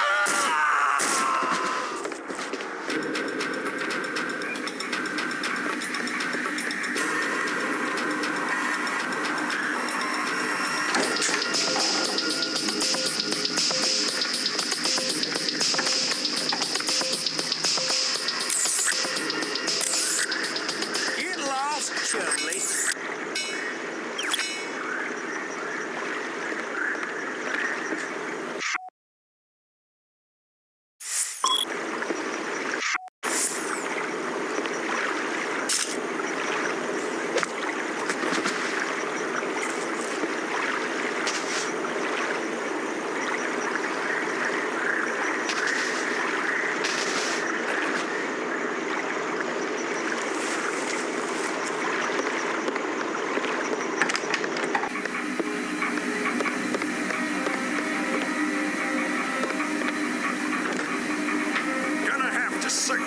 Ah!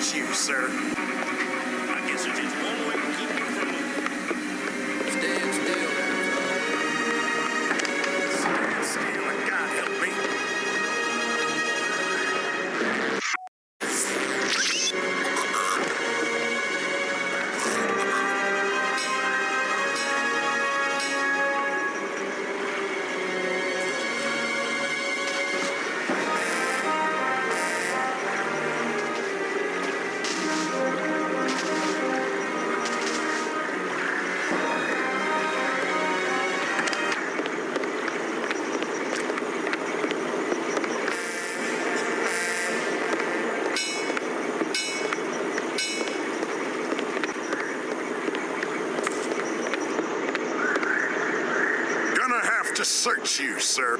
search you, sir. I guess there's just one way to keep you from moving.
Stand still.
Stand still and God help me.
Gonna have to search you, sir.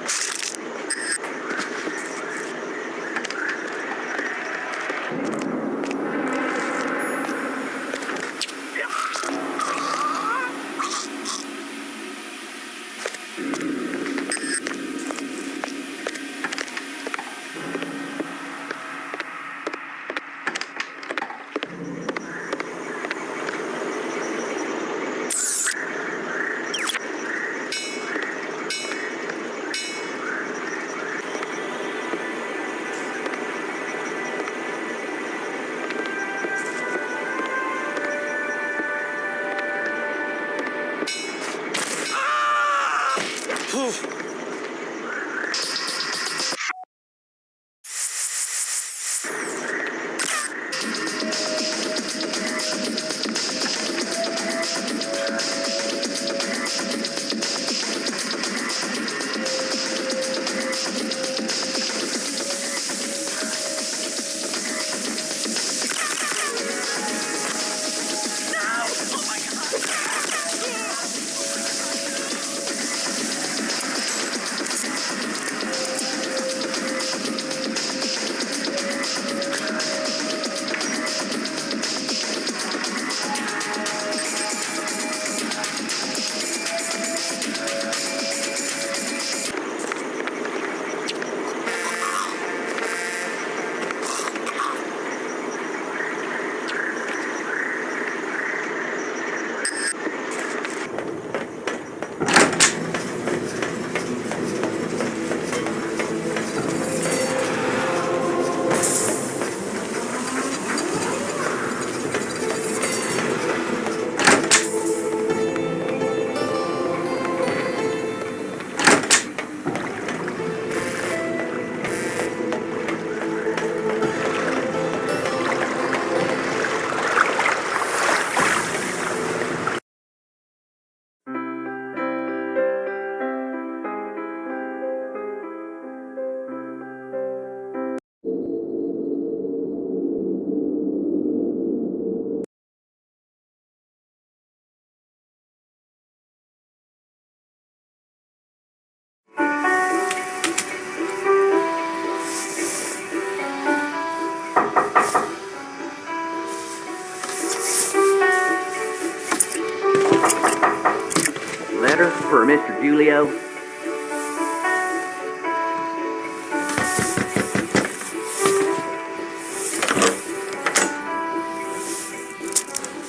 Letter for Mr. Julio.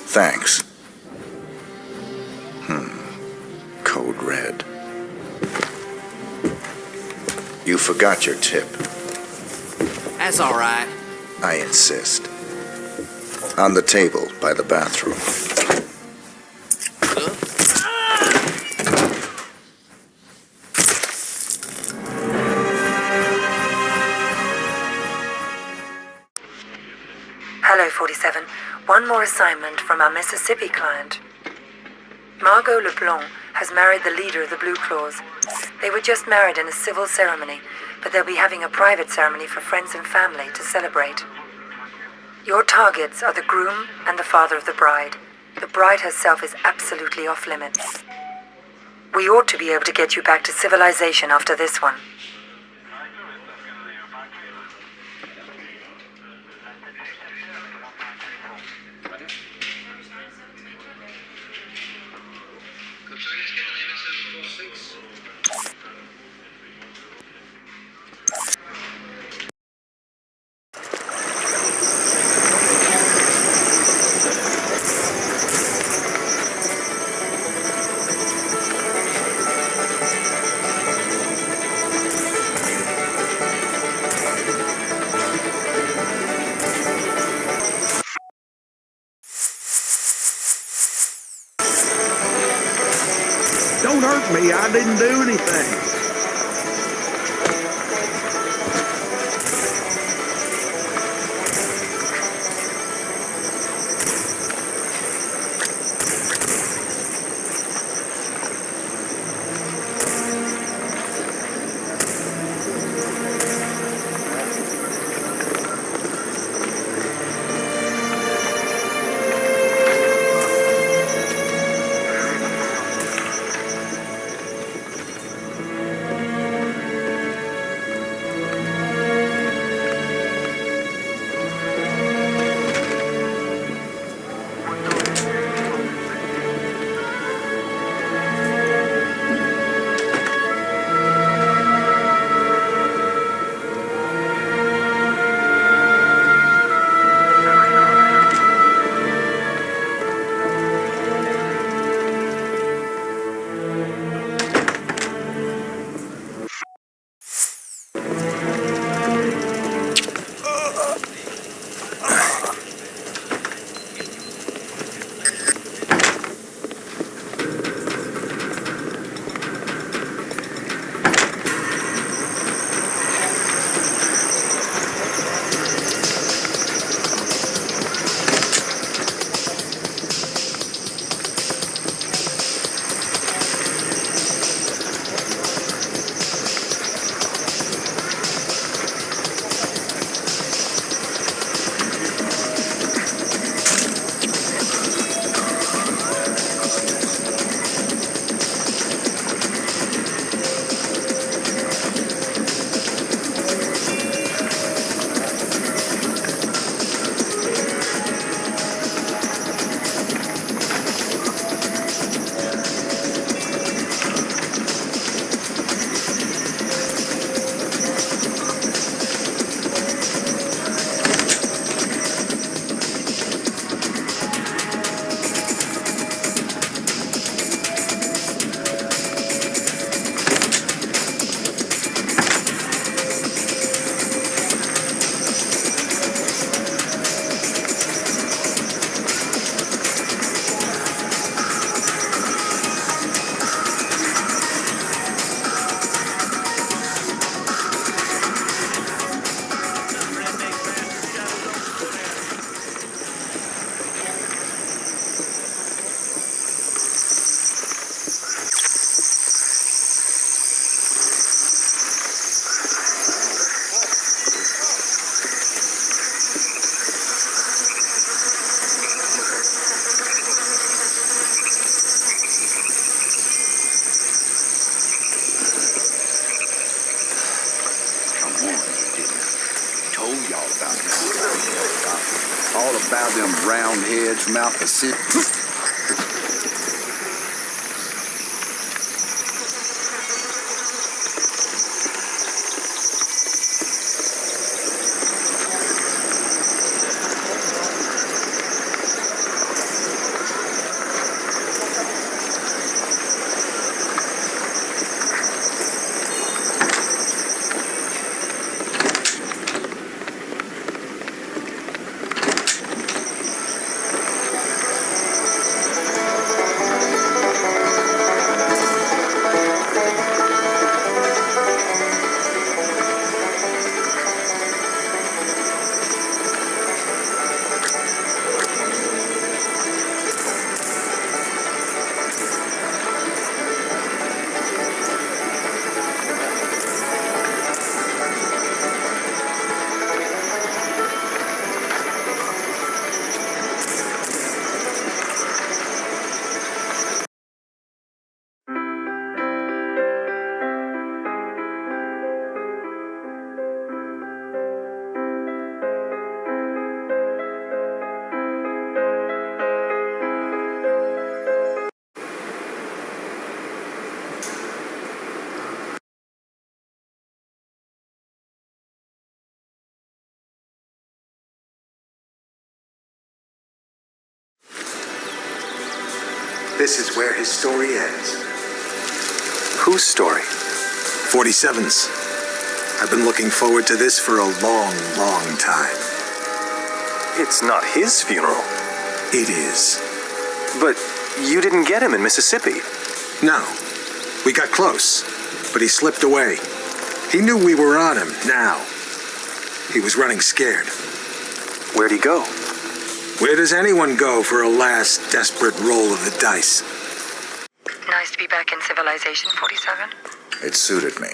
Thanks. Code red. You forgot your tip.
That's all right.
I insist. On the table by the bathroom.
Hello, 47. One more assignment from our Mississippi client. Margot LeBlanc has married the leader of the Blue Claws. They were just married in a civil ceremony, but they'll be having a private ceremony for friends and family to celebrate. Your targets are the groom and the father of the bride. The bride herself is absolutely off limits. We ought to be able to get you back to civilization after this one.
hurt me. I didn't do anything.
All about them round heads from out the city.
This is where his story ends.
Whose story?
47's. I've been looking forward to this for a long, long time.
It's not his funeral.
It is.
But you didn't get him in Mississippi.
No. We got close, but he slipped away. He knew we were on him now. He was running scared.
Where'd he go?
Where does anyone go for a last desperate roll of the dice?
Nice to be back in civilization, 47.
It suited me.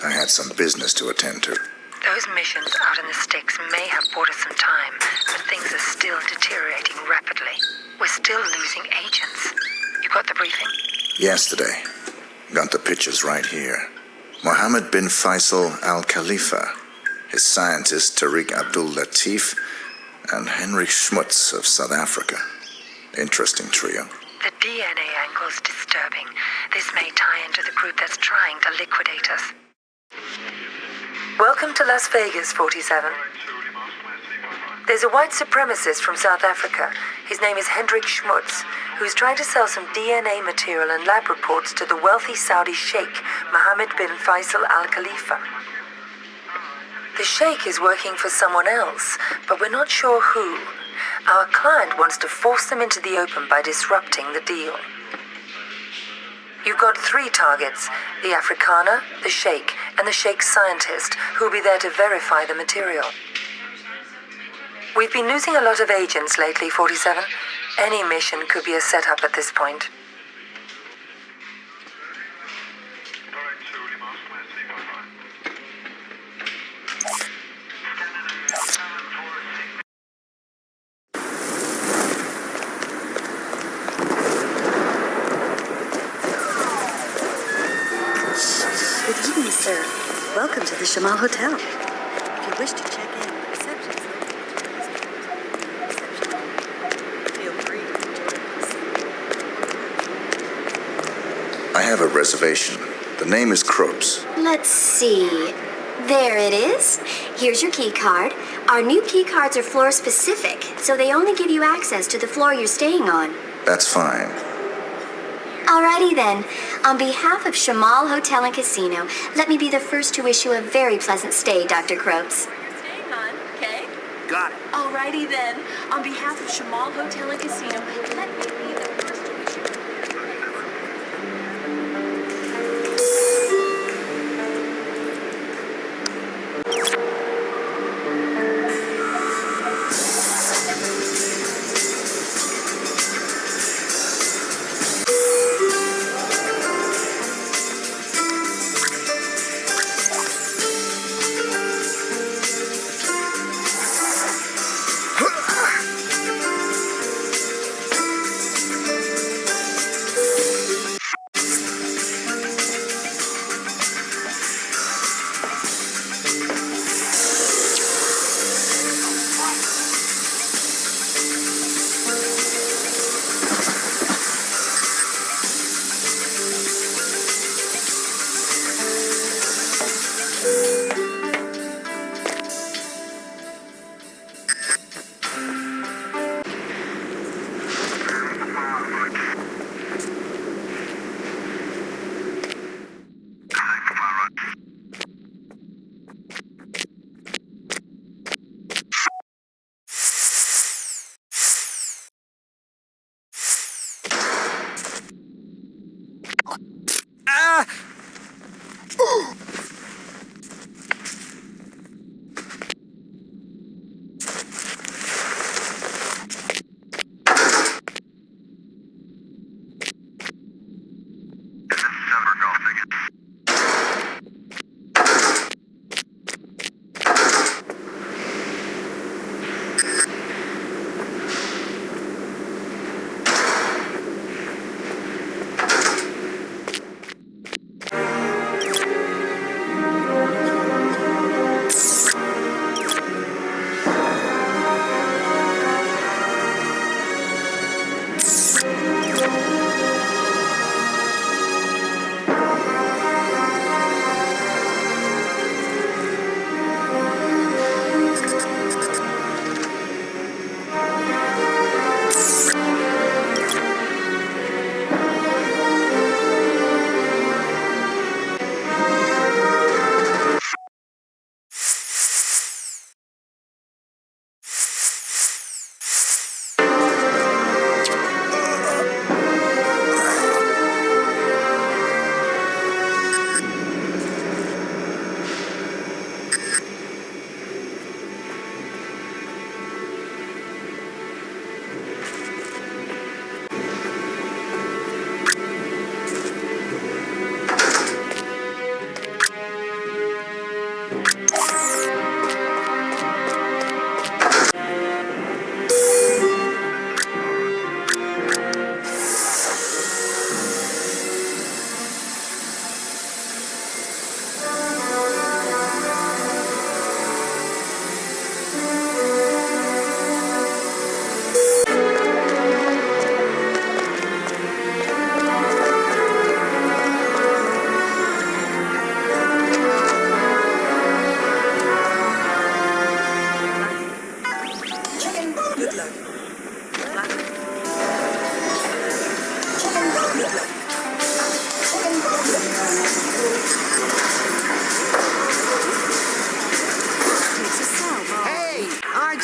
I had some business to attend to.
Those missions out in the sticks may have bought us some time, but things are still deteriorating rapidly. We're still losing agents. You got the briefing?
Yesterday. Got the pictures right here. Mohammed bin Faisal Al Khalifa, his scientist Tariq Abdul Latif, and Henrik Schmutz of South Africa. Interesting trio.
The DNA angle's disturbing. This may tie into the group that's trying to liquidate us. Welcome to Las Vegas, 47. There's a white supremacist from South Africa. His name is Henrik Schmutz, who's trying to sell some DNA material and lab reports to the wealthy Saudi sheikh, Mohammed bin Faisal Al Khalifa. The sheikh is working for someone else, but we're not sure who. Our client wants to force them into the open by disrupting the deal. You've got 3 targets, the Afrikaner, the sheikh, and the sheikh's scientist, who'll be there to verify the material. We've been losing a lot of agents lately, 47. Any mission could be a setup at this point.
Good evening, sir. Welcome to the Shamal Hotel. If you wish to check in, the reception is located. Feel free to join us.
I have a reservation. The name is Kropes.
Let's see. There it is. Here's your key card. Our new key cards are floor specific, so they only give you access to the floor you're staying on.
That's fine.
Alrighty then. On behalf of Shamal Hotel and Casino, let me be the first to wish you a very pleasant stay, Dr. Kropes.
You're staying on, okay?
Got it.
Alrighty then. On behalf of Shamal Hotel and Casino, let me be the first to wish you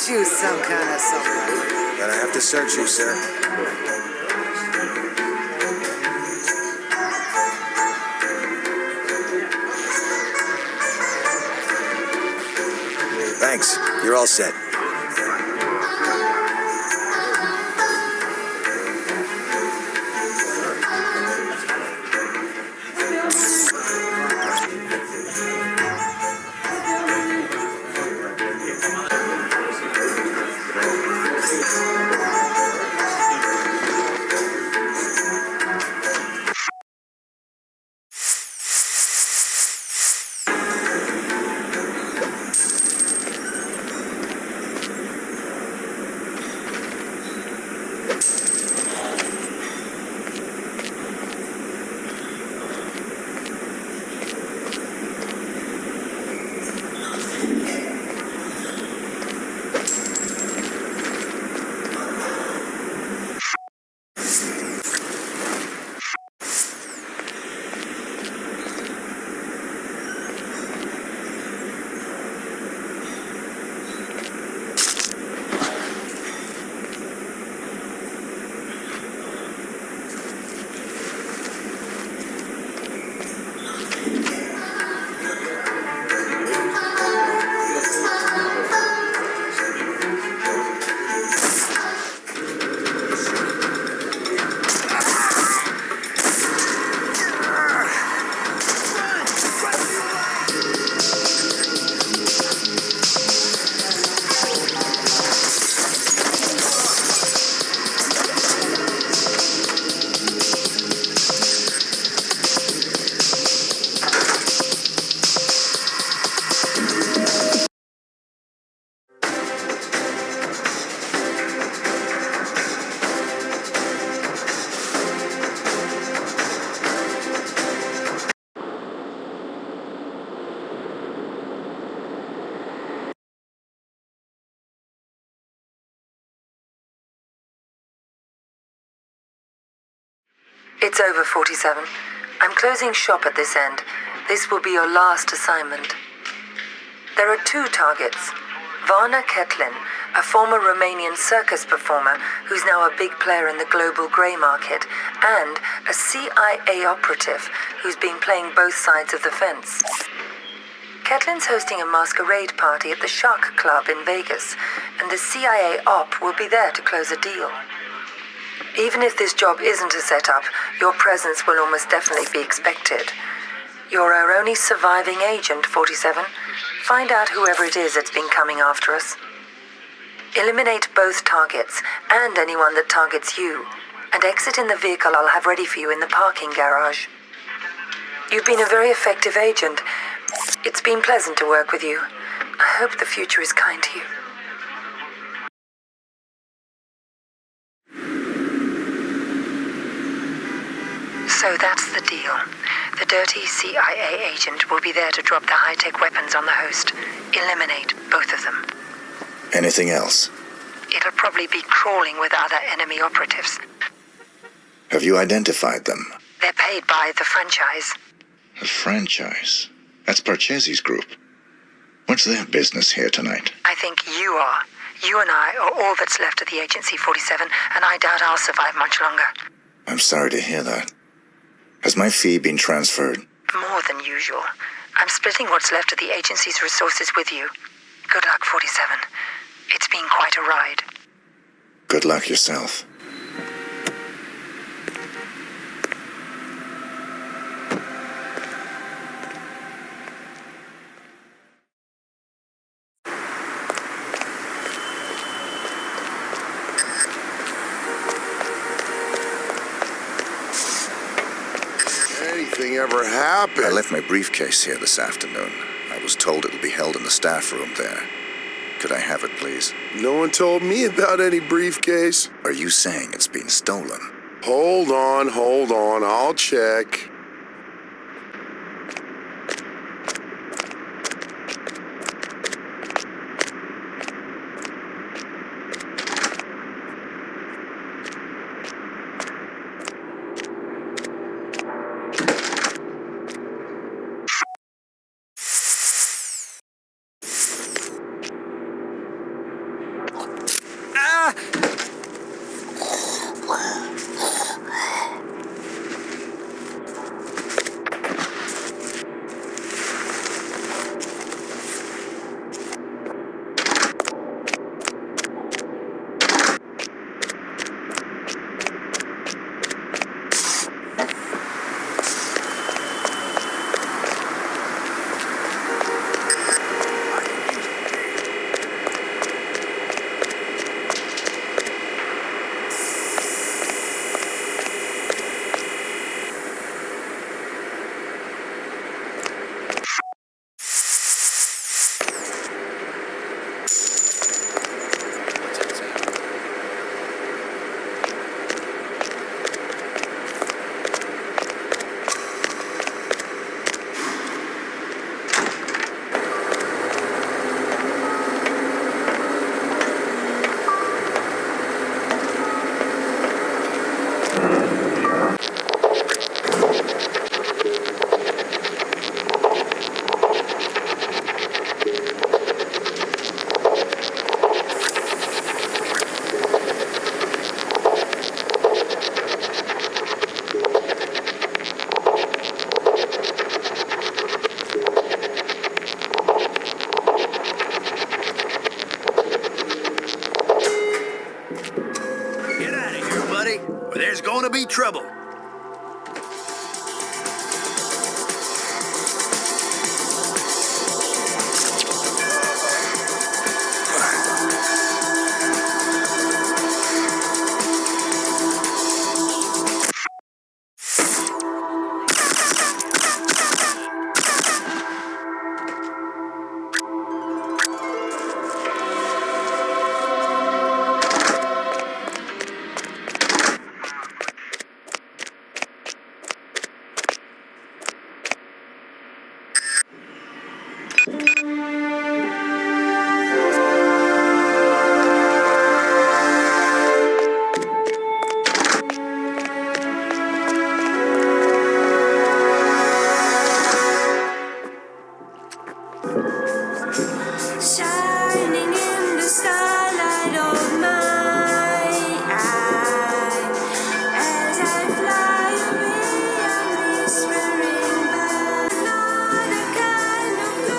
you some kind of something?
But I have to search you, sir. Thanks. You're all set.
It's over, 47. I'm closing shop at this end. This will be your last assignment. There are 2 targets. Varna Ketlin, a former Romanian circus performer who's now a big player in the global grey market, and a CIA operative who's been playing both sides of the fence. Ketlin's hosting a masquerade party at the Shark Club in Vegas, and the CIA op will be there to close a deal. Even if this job isn't a setup, your presence will almost definitely be expected. You're our only surviving agent, 47. Find out whoever it is that's been coming after us. Eliminate both targets, and anyone that targets you, and exit in the vehicle I'll have ready for you in the parking garage. You've been a very effective agent. It's been pleasant to work with you. I hope the future is kind to you. So that's the deal. The dirty CIA agent will be there to drop the high-tech weapons on the host. Eliminate both of them.
Anything else?
It'll probably be crawling with other enemy operatives.
Have you identified them?
They're paid by the franchise.
The franchise? That's Parcheesi's group. What's their business here tonight?
I think you are. You and I are all that's left of the agency, 47, and I doubt I'll survive much longer.
I'm sorry to hear that. Has my fee been transferred?
More than usual. I'm splitting what's left of the agency's resources with you. Good luck, 47. It's been quite a ride.
Good luck yourself.
Anything ever happened?
I left my briefcase here this afternoon. I was told it'll be held in the staff room there. Could I have it, please?
No one told me about any briefcase.
Are you saying it's been stolen?
Hold on. I'll check.
There's going to be trouble.
Shining in the starlight of my eye, as I fly away, I'm whispering back, not a kind of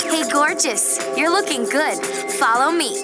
Hey, gorgeous. You're looking good. Follow me.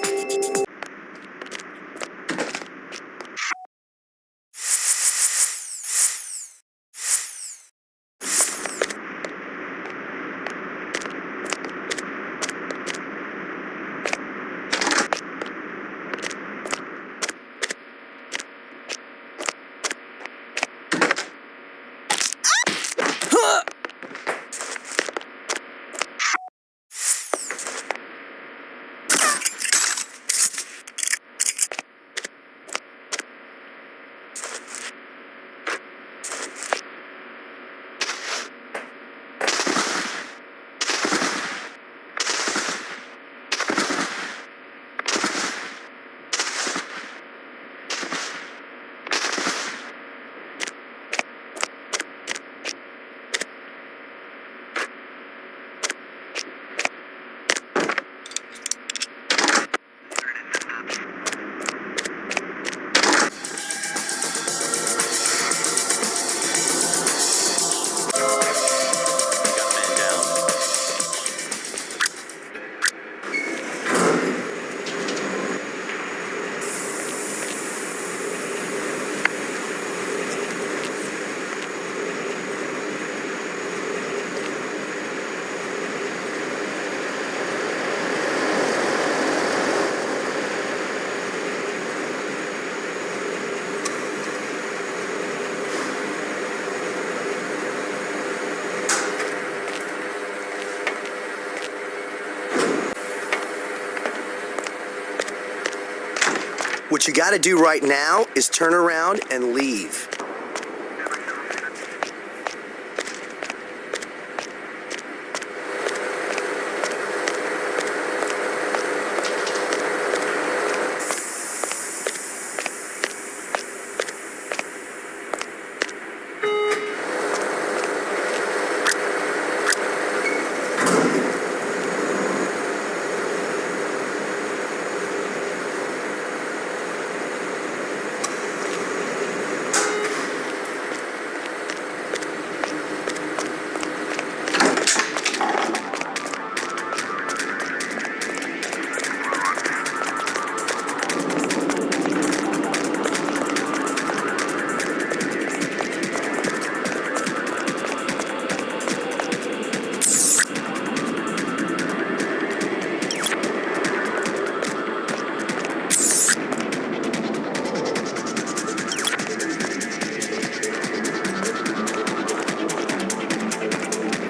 What you gotta do right now is turn around and leave.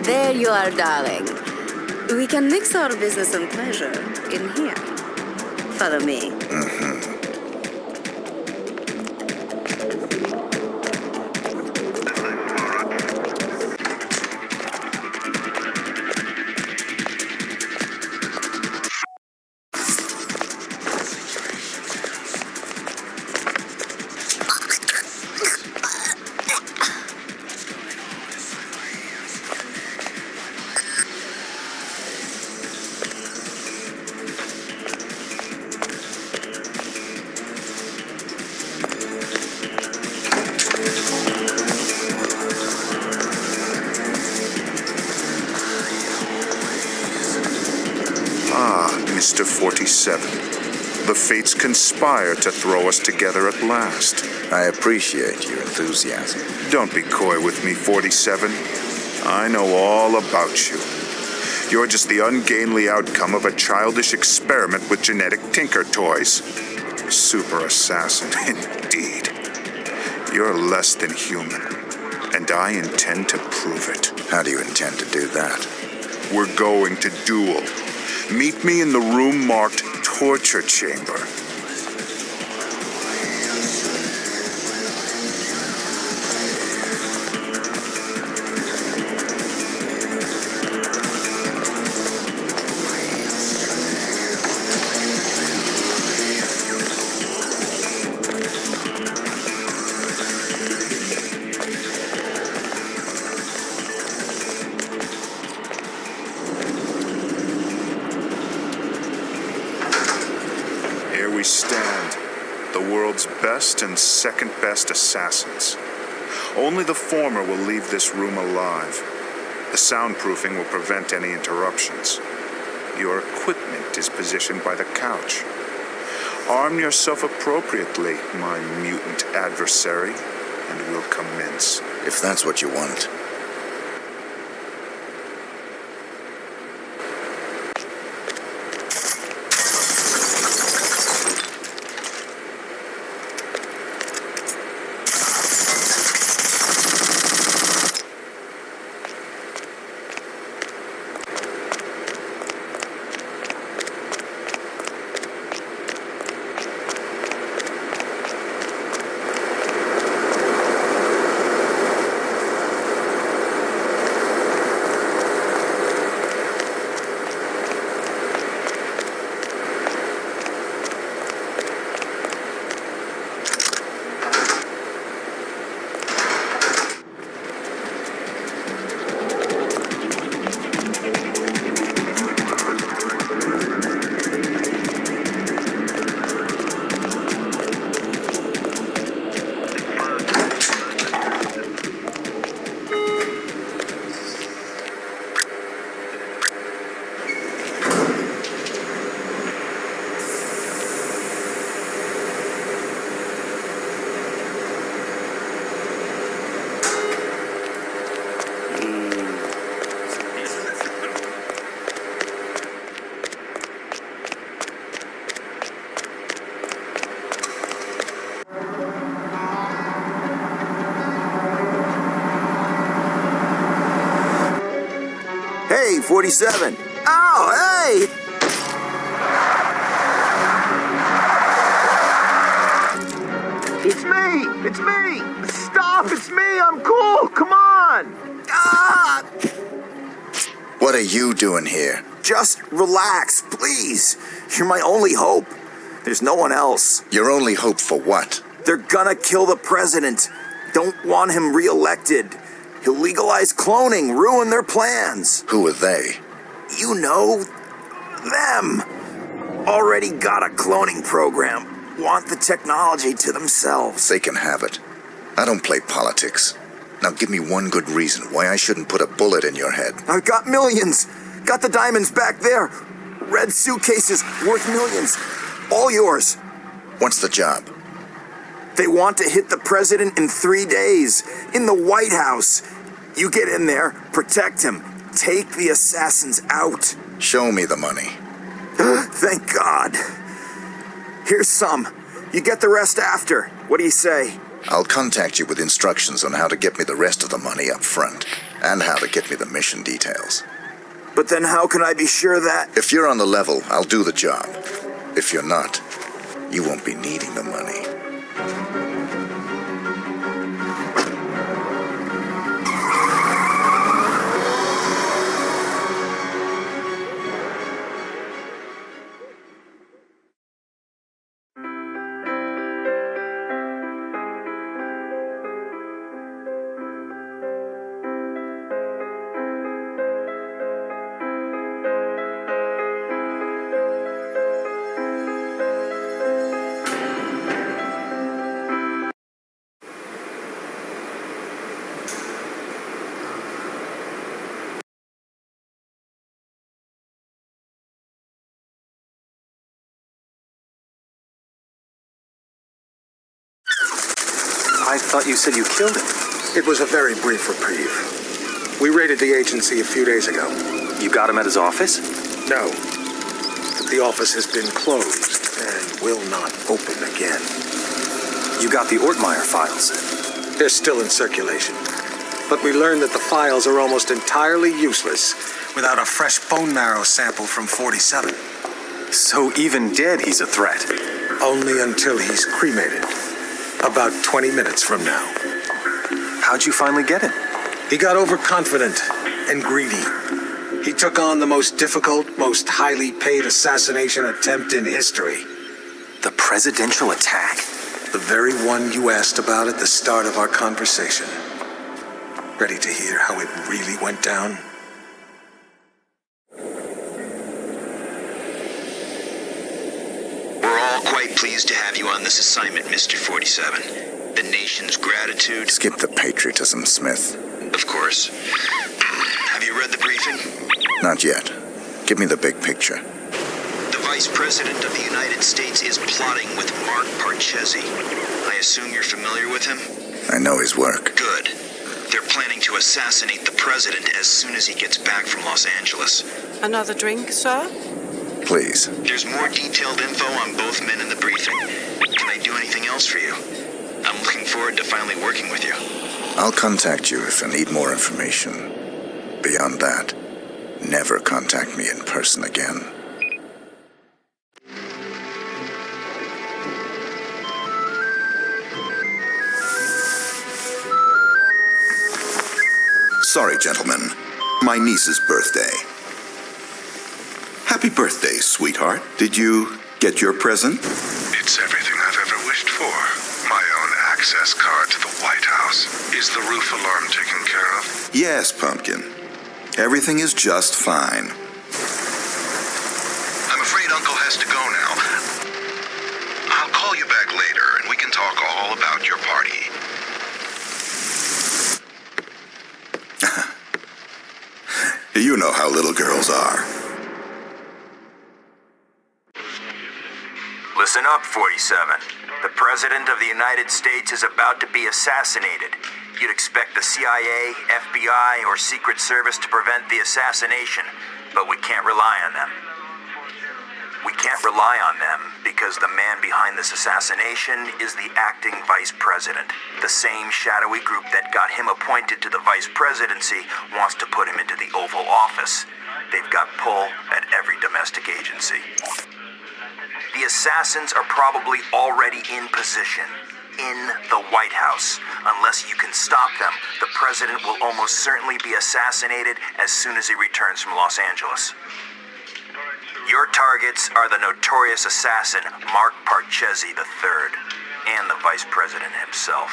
There you are, darling. We can mix our business and pleasure in here. Follow me.
Mr. 47. The fates conspire to throw us together at last.
I appreciate your enthusiasm.
Don't be coy with me, 47. I know all about you. You're just the ungainly outcome of a childish experiment with genetic tinker toys. Super assassin, indeed. You're less than human, and I intend to prove it.
How do you intend to do that?
We're going to duel. Meet me in the room marked Torture Chamber. We stand, the world's best and second best assassins. Only the former will leave this room alive. The soundproofing will prevent any interruptions. Your equipment is positioned by the couch. Arm yourself appropriately, my mutant adversary, and we'll commence.
If that's what you want.
Hey, 47. Oh, hey!
It's me! Stop! It's me! I'm cool! Come on! Ah!
What are you doing here?
Just relax, please. You're my only hope. There's no one else.
Your only hope for what?
They're gonna kill the president. Don't want him reelected. He'll legalize cloning, ruin their plans.
Who are they?
You know, them. Already got a cloning program. Want the technology to themselves.
They can have it. I don't play politics. Now give me one good reason why I shouldn't put a bullet in your head.
I've got millions. Got the diamonds back there. Red suitcases worth millions. All yours.
What's the job?
They want to hit the president in 3 days. In the White House. You get in there, protect him. Take the assassins out.
Show me the money.
Thank God. Here's some. You get the rest after. What do you say?
I'll contact you with instructions on how to get me the rest of the money up front, and how to get me the mission details.
But then how can I be sure that...
If you're on the level, I'll do the job. If you're not, you won't be needing the money.
I thought you said you killed him.
It was a very brief reprieve. We raided the agency a few days ago.
You got him at his office?
No. The office has been closed and will not open again.
You got the Ortmeyer files?
They're still in circulation. But we learned that the files are almost entirely useless without a fresh bone marrow sample from 47.
So even dead, he's a threat?
Only until he's cremated. About 20 minutes from now.
How'd you finally get him?
He got overconfident and greedy. He took on the most difficult, most highly paid assassination attempt in history.
The presidential attack?
The very one you asked about at the start of our conversation. Ready to hear how it really went down?
Quite pleased to have you on this assignment, Mr. 47. The nation's gratitude...
Skip the patriotism, Smith.
Of course. Have you read the briefing?
Not yet. Give me the big picture.
The Vice President of the United States is plotting with Mark Parchesi. I assume you're familiar with him?
I know his work.
Good. They're planning to assassinate the president as soon as he gets back from Los Angeles.
Another drink, sir?
Please.
There's more detailed info on both men in the briefing. Can I do anything else for you? I'm looking forward to finally working with you.
I'll contact you if I need more information. Beyond that, never contact me in person again.
Sorry, gentlemen. My niece's birthday. Happy birthday, sweetheart. Did you get your present?
It's everything I've ever wished for. My own access card to the White House. Is the roof alarm taken care of?
Yes, Pumpkin. Everything is just fine.
I'm afraid Uncle has to go now. I'll call you back later and we can talk all about your party.
You know how little girls are.
Listen up, 47. The President of the United States is about to be assassinated. You'd expect the CIA, FBI, or Secret Service to prevent the assassination, but we can't rely on them. We can't rely on them because the man behind this assassination is the acting vice president. The same shadowy group that got him appointed to the vice presidency wants to put him into the Oval Office. They've got pull at every domestic agency. The assassins are probably already in position. in the White House. Unless you can stop them, the president will almost certainly be assassinated as soon as he returns from Los Angeles. Your targets are the notorious assassin, Mark Parchesi III, and the vice president himself.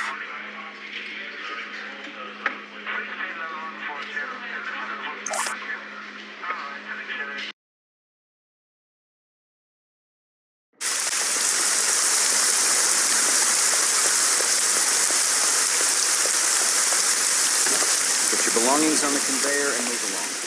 Put your belongings on the conveyor and move along.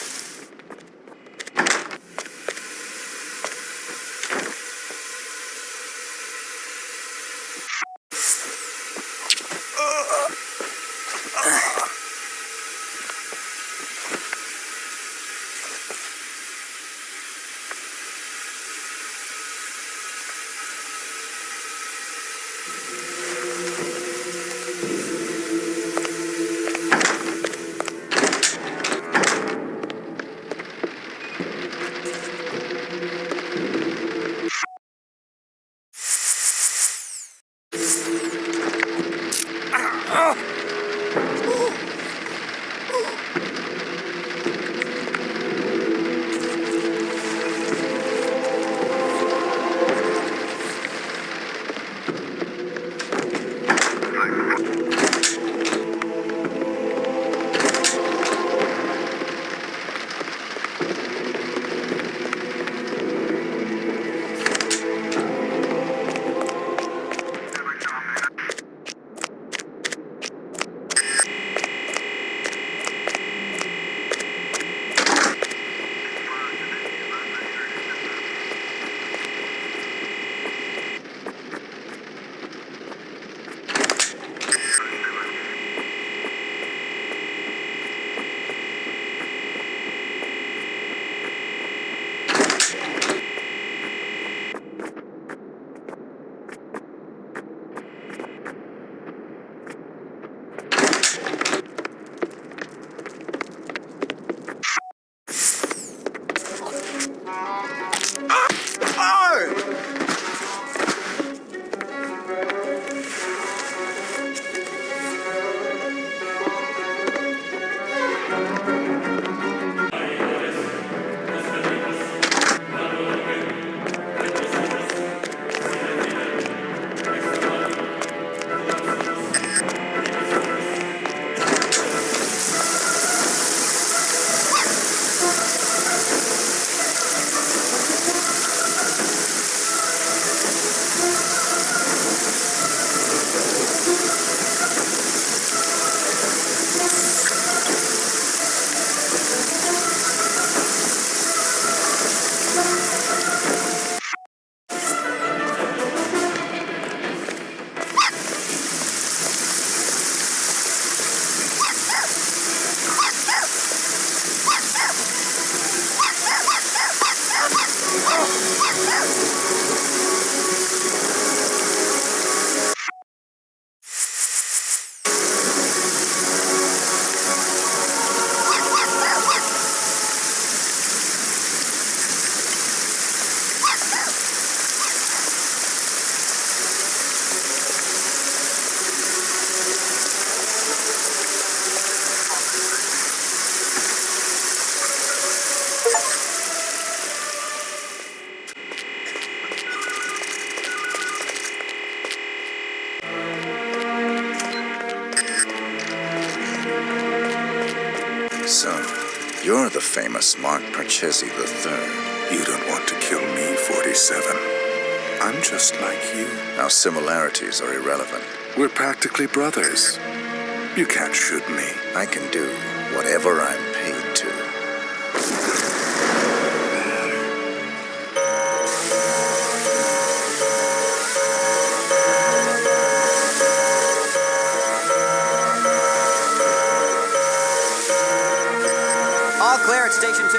So, you're the famous Mark Parchesi III.
You don't want to kill me, 47. I'm just like you.
Our similarities are irrelevant.
We're practically brothers. You can't shoot me.
I can do whatever I'm paid to.
All clear at Station 2.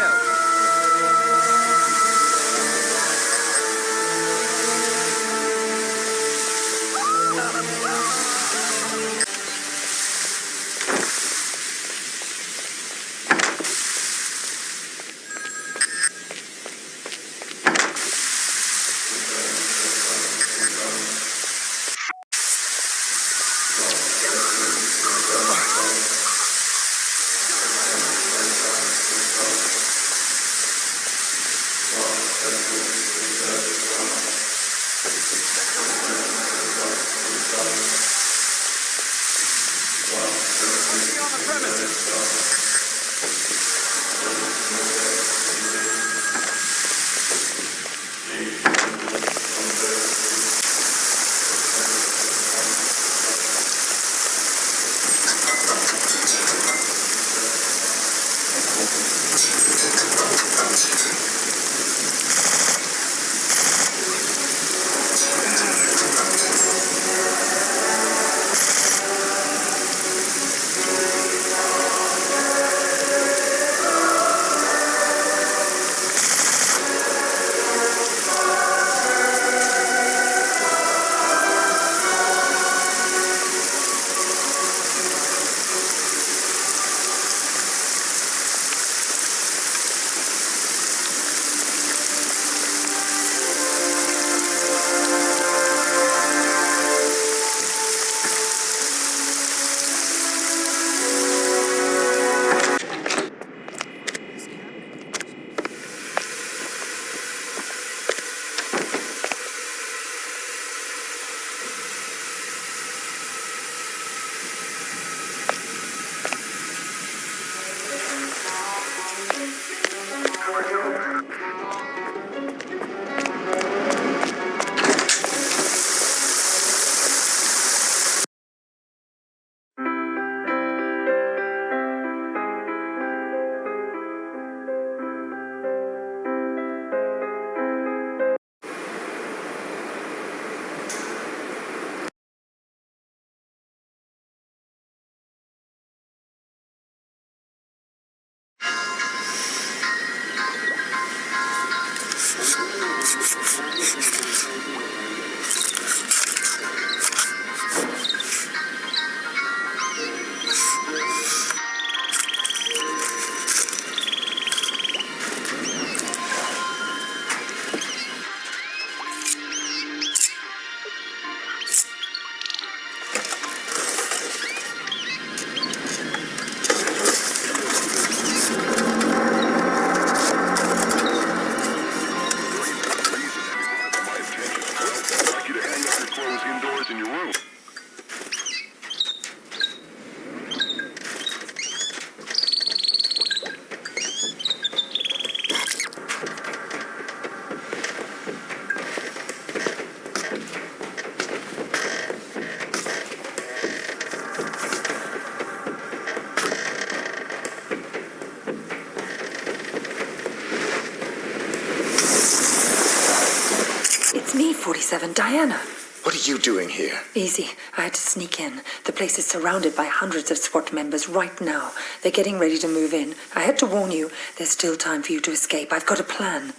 Me, 47, Diana.
What are you doing here?
Easy. I had to sneak in. The place is surrounded by hundreds of SWAT members right now. They're getting ready to move in. I had to warn you, there's still time for you to escape. I've got a plan.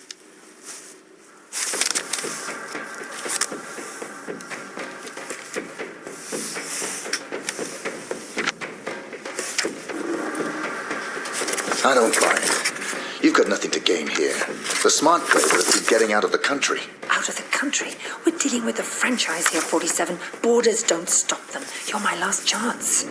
I don't buy it. You've got nothing to gain here. The smart play would have been getting out of the country.
Out of the country? We're dealing with a franchise here, 47. Borders don't stop them. You're my last chance.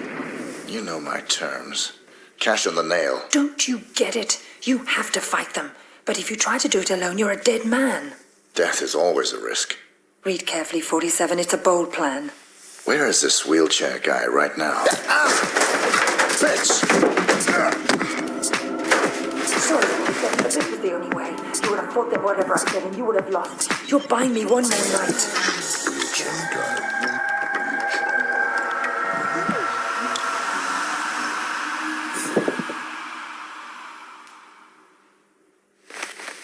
You know my terms. Cash on the nail.
Don't you get it? You have to fight them. But if you try to do it alone, you're a dead man.
Death is always a risk.
Read carefully, 47. It's a bold plan.
Where is this wheelchair guy right now? Bitch!
Sorry, but this was the only way. You would have fought them whatever I said, and you would have lost. You're buying me one more night.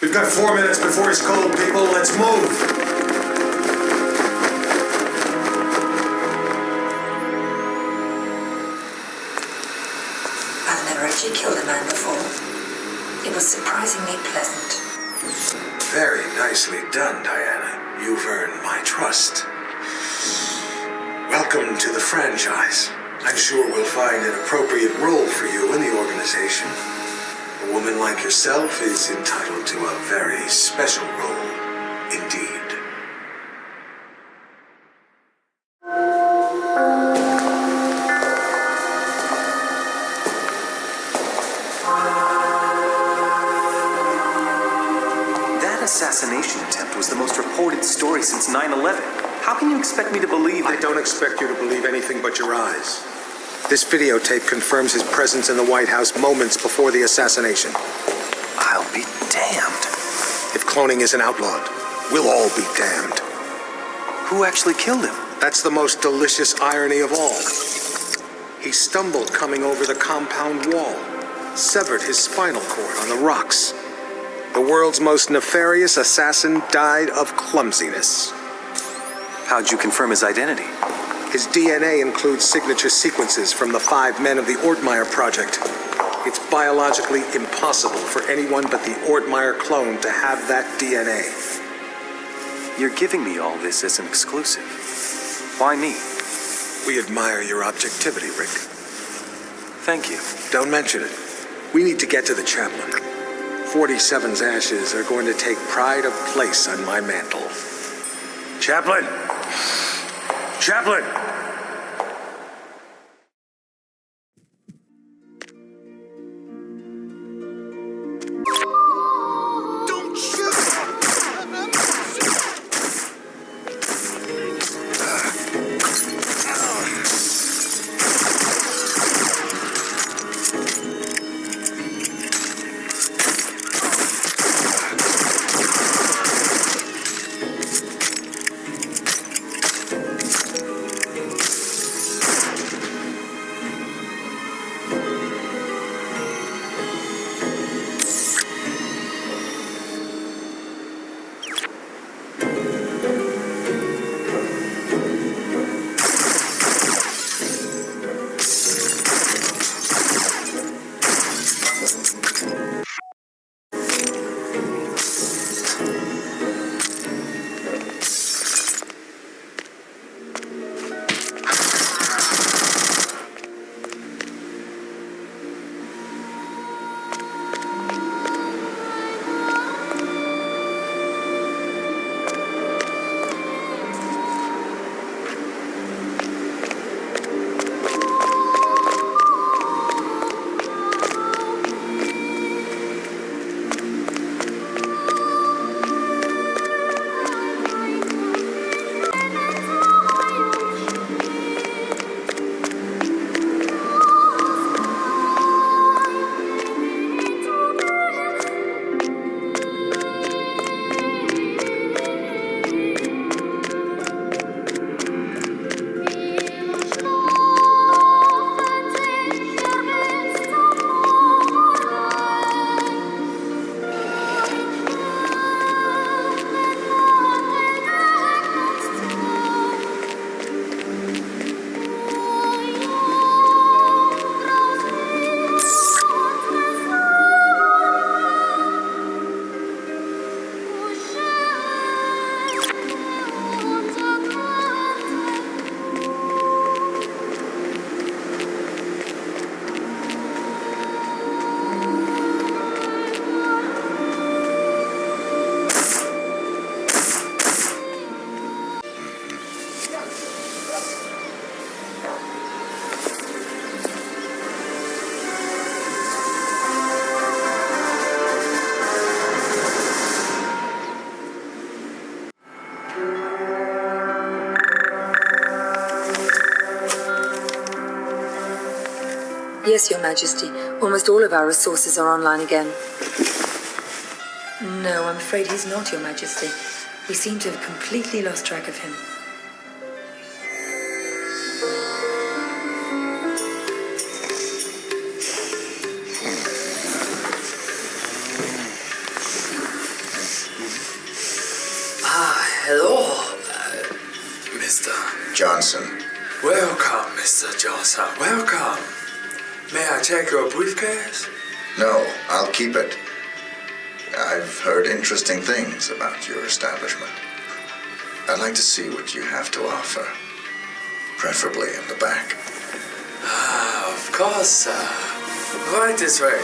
We've got 4 minutes before he's cold, people. Let's move.
I've never actually killed a man before. It was surprisingly pleasant.
Very nicely done, Diana. You've earned my trust. Welcome to the franchise. I'm sure we'll find an appropriate role for you in the organization. A woman like yourself is entitled to a very special role indeed.
9/11. How can you expect me to believe
I don't expect you to believe anything but your eyes. This videotape confirms his presence in the White House moments before the assassination.
I'll be damned.
If cloning isn't outlawed, we'll all be damned.
Who actually killed him?
That's the most delicious irony of all. He stumbled coming over the compound wall, severed his spinal cord on the rocks. The world's most nefarious assassin died of clumsiness.
How'd you confirm his identity?
His DNA includes signature sequences from the 5 men of the Ortmeyer project. It's biologically impossible for anyone but the Ortmeyer clone to have that DNA.
You're giving me all this as an exclusive. Why me?
We admire your objectivity, Rick.
Thank you.
Don't mention it. We need to get to the chaplain. 47's ashes are going to take pride of place on my mantle. Chaplain! Chaplain!
Yes, Your Majesty. Almost all of our resources are online again. No, I'm afraid he's not, Your Majesty. We seem to have completely lost track of him.
Hello, Mr.
Johnson.
Welcome, Mr. Johnson. Welcome. May I check your briefcase?
No, I'll keep it. I've heard interesting things about your establishment. I'd like to see what you have to offer, preferably in the back.
Of course, right this way.